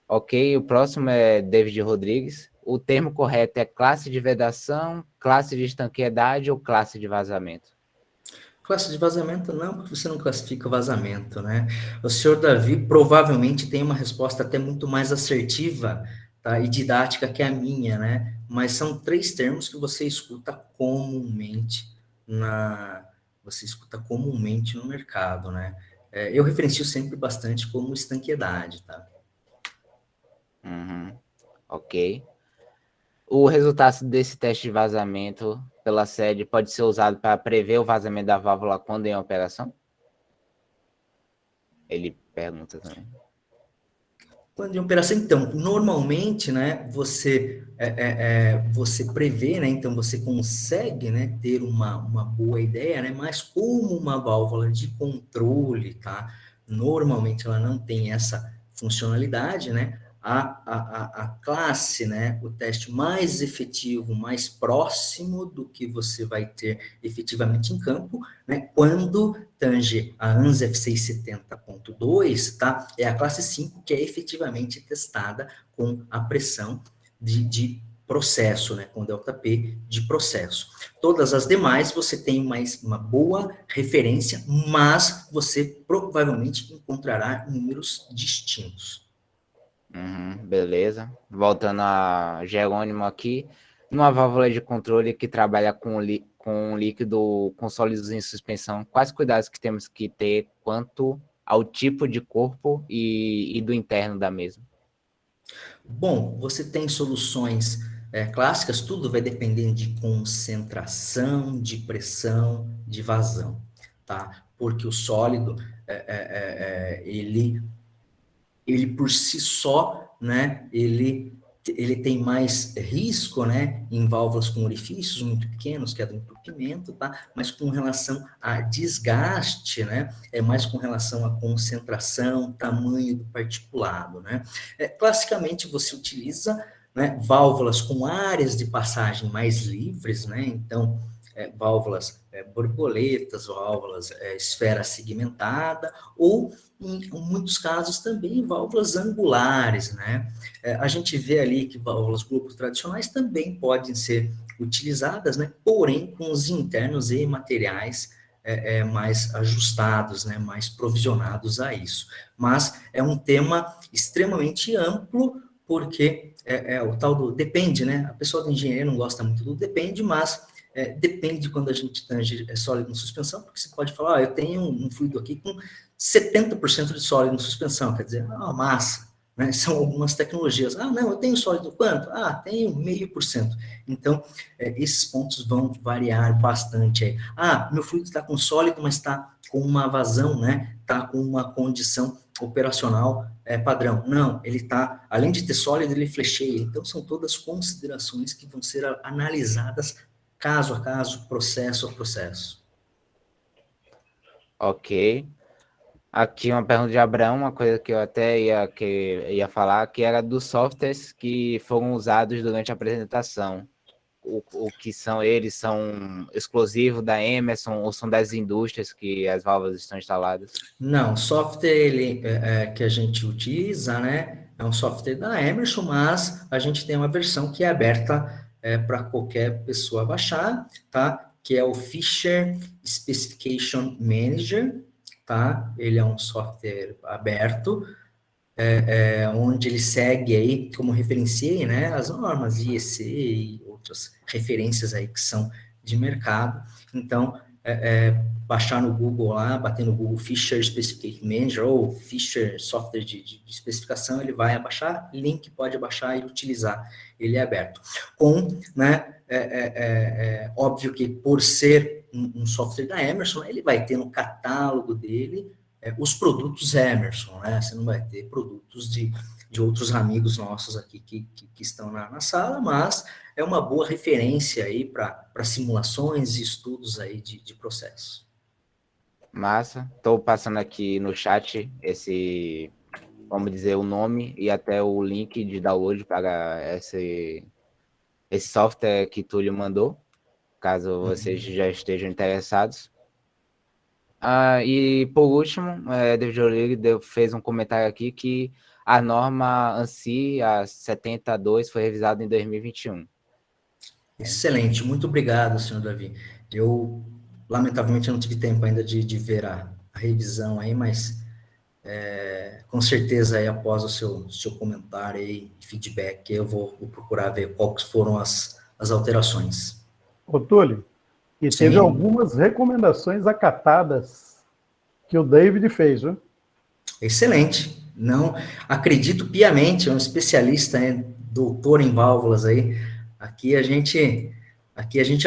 Ok, o próximo é David Rodrigues. O termo correto é classe de vedação, classe de estanqueidade ou classe de vazamento?
Classe de vazamento não, porque você não classifica vazamento, né? O senhor Davi provavelmente tem uma resposta até muito mais assertiva, tá, e didática que a minha, né? Mas são 3 termos que você escuta comumente no mercado, né? Eu referencio sempre bastante como estanqueidade, tá?
Ok. O resultado desse teste de vazamento pela sede pode ser usado para prever o vazamento da válvula quando em operação? Ele pergunta também.
Plano de operação, então, normalmente, né, você prevê, né, então você consegue, né, ter uma boa ideia, né, mas como uma válvula de controle, tá, normalmente ela não tem essa funcionalidade, né, a classe, né, o teste mais efetivo, mais próximo do que você vai ter efetivamente em campo, né, quando tange a ANSI F670.2, tá? É a classe 5 que é efetivamente testada com a pressão de processo, né? Com ΔP de processo. Todas as demais você tem uma boa referência, mas você provavelmente encontrará números distintos.
Beleza. Voltando a Jerônimo aqui. Numa válvula de controle que trabalha com líquido com sólidos em suspensão, quais cuidados que temos que ter quanto ao tipo de corpo e do interno da mesma?
Bom, você tem soluções clássicas, tudo vai depender de concentração, de pressão, de vazão, tá? Porque o sólido, ele por si só, né, ele tem mais risco, né, em válvulas com orifícios muito pequenos, que é do entupimento, tá? Mas com relação a desgaste, né, é mais com relação à concentração, tamanho do particulado, né? Classicamente você utiliza, né, válvulas com áreas de passagem mais livres, né? Então, válvulas borboletas, válvulas esfera segmentada, ou em muitos casos também válvulas angulares, né? A gente vê ali que válvulas Globo tradicionais também podem ser utilizadas, né? Porém com os internos e materiais mais ajustados, né? Mais provisionados a isso. Mas é um tema extremamente amplo, porque o tal do depende, né? A pessoa do engenheiro não gosta muito do depende, mas depende de quando a gente tange sólido em suspensão, porque você pode falar, eu tenho um fluido aqui com 70% de sólido em suspensão, quer dizer, é uma massa, né? São algumas tecnologias. Ah, não, eu tenho sólido quanto? Ah, tenho 0,5%. Então, esses pontos vão variar bastante aí. Ah, meu fluido está com sólido, mas está com uma vazão, né? Está com uma condição operacional padrão. Não, ele está, além de ter sólido, ele flecheia. Então, são todas considerações que vão ser analisadas caso a caso, processo a processo.
Ok. Aqui uma pergunta de Abraão, uma coisa que eu até ia falar, que era dos softwares que foram usados durante a apresentação. O que são eles? São exclusivos da Emerson ou são das indústrias que as válvulas estão instaladas?
Não, software que a gente utiliza, né, é um software da Emerson, mas a gente tem uma versão que é aberta para qualquer pessoa baixar, tá? Que é o Fisher Specification Manager, tá? Ele é um software aberto, onde ele segue aí, como referenciei, né, as normas IEC e outras referências aí que são de mercado. Então, baixar no Google lá, bater no Google Fisher Specification Manager ou Fisher Software de especificação, ele vai abaixar, link pode abaixar e utilizar, ele é aberto. Né, óbvio que por ser um software da Emerson, ele vai ter no catálogo dele os produtos Emerson, né? Você não vai ter produtos de outros amigos nossos aqui que estão na sala, mas é uma boa referência aí para simulações e estudos aí de processo.
Massa. Estou passando aqui no chat vamos dizer, o nome e até o link de download para esse software que Túlio mandou, caso vocês já estejam interessados. E por último, David O'Leary fez um comentário aqui que a norma ANSI, a 72, foi revisada em 2021.
Excelente, muito obrigado, senhor Davi. Eu, lamentavelmente, não tive tempo ainda de ver a revisão aí, mas com certeza aí após o seu comentário e feedback, eu vou procurar ver quais foram as alterações.
Ô, Túlio, e
Sim.
teve algumas recomendações acatadas que o David fez, viu?
Excelente. Não, acredito piamente, é um especialista, doutor em válvulas aí. Aqui a gente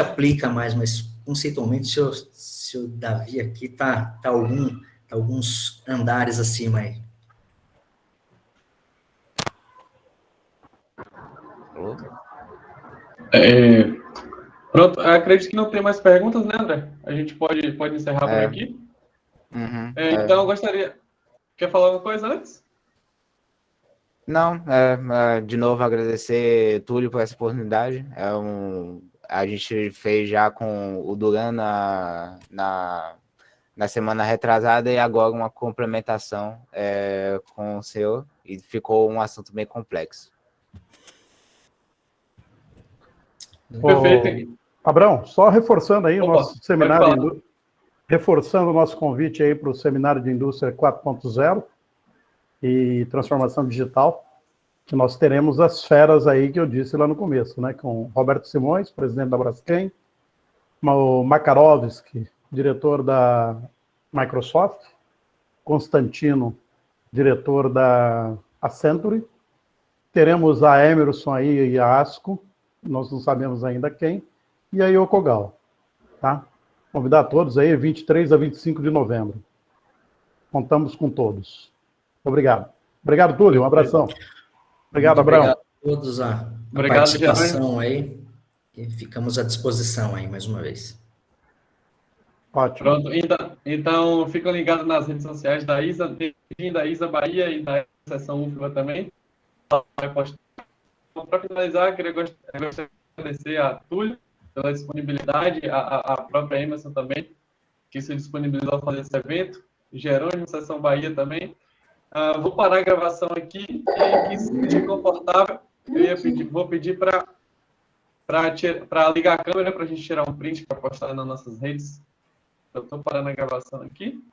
aplica mais, mas conceitualmente o seu Davi aqui tá alguns andares acima aí.
Pronto, acredito que não tem mais perguntas, né, André? A gente pode encerrar por aqui.
Uhum,
então, eu gostaria... Quer falar alguma coisa antes?
Não, de novo agradecer Túlio por essa oportunidade. A gente fez já com o Duran na semana retrasada e agora uma complementação com o senhor, e ficou um assunto bem complexo.
Perfeito.
Abrão, só reforçando aí o nosso seminário, reforçando o nosso convite aí para o seminário de indústria 4.0 e transformação digital, que nós teremos as feras aí que eu disse lá no começo, né, com Roberto Simões, presidente da Braskem, o Makarovski, diretor da Microsoft, Constantino, diretor da Accenture, teremos a Emerson aí e a ASCO, nós não sabemos ainda quem, e a Yokogal, tá? Convidar todos aí, 23 a 25 de novembro. Contamos com todos. Obrigado. Obrigado, Túlio. Um abração. Obrigado, Abraão.
Obrigado a todos a participação aí. E ficamos à disposição aí, mais uma vez.
Ótimo.
Pronto. Então ficam ligados nas redes sociais da ISA, da ISA Bahia e da seção UFBA também. Para finalizar, queria agradecer a Túlio pela disponibilidade, a própria Emerson também, que se disponibilizou a fazer esse evento, Jerônimo, Seção Bahia também. Vou parar a gravação aqui e, que se sentir confortável, vou pedir para ligar a câmera para a gente tirar um print para postar nas nossas redes. Eu estou parando a gravação aqui.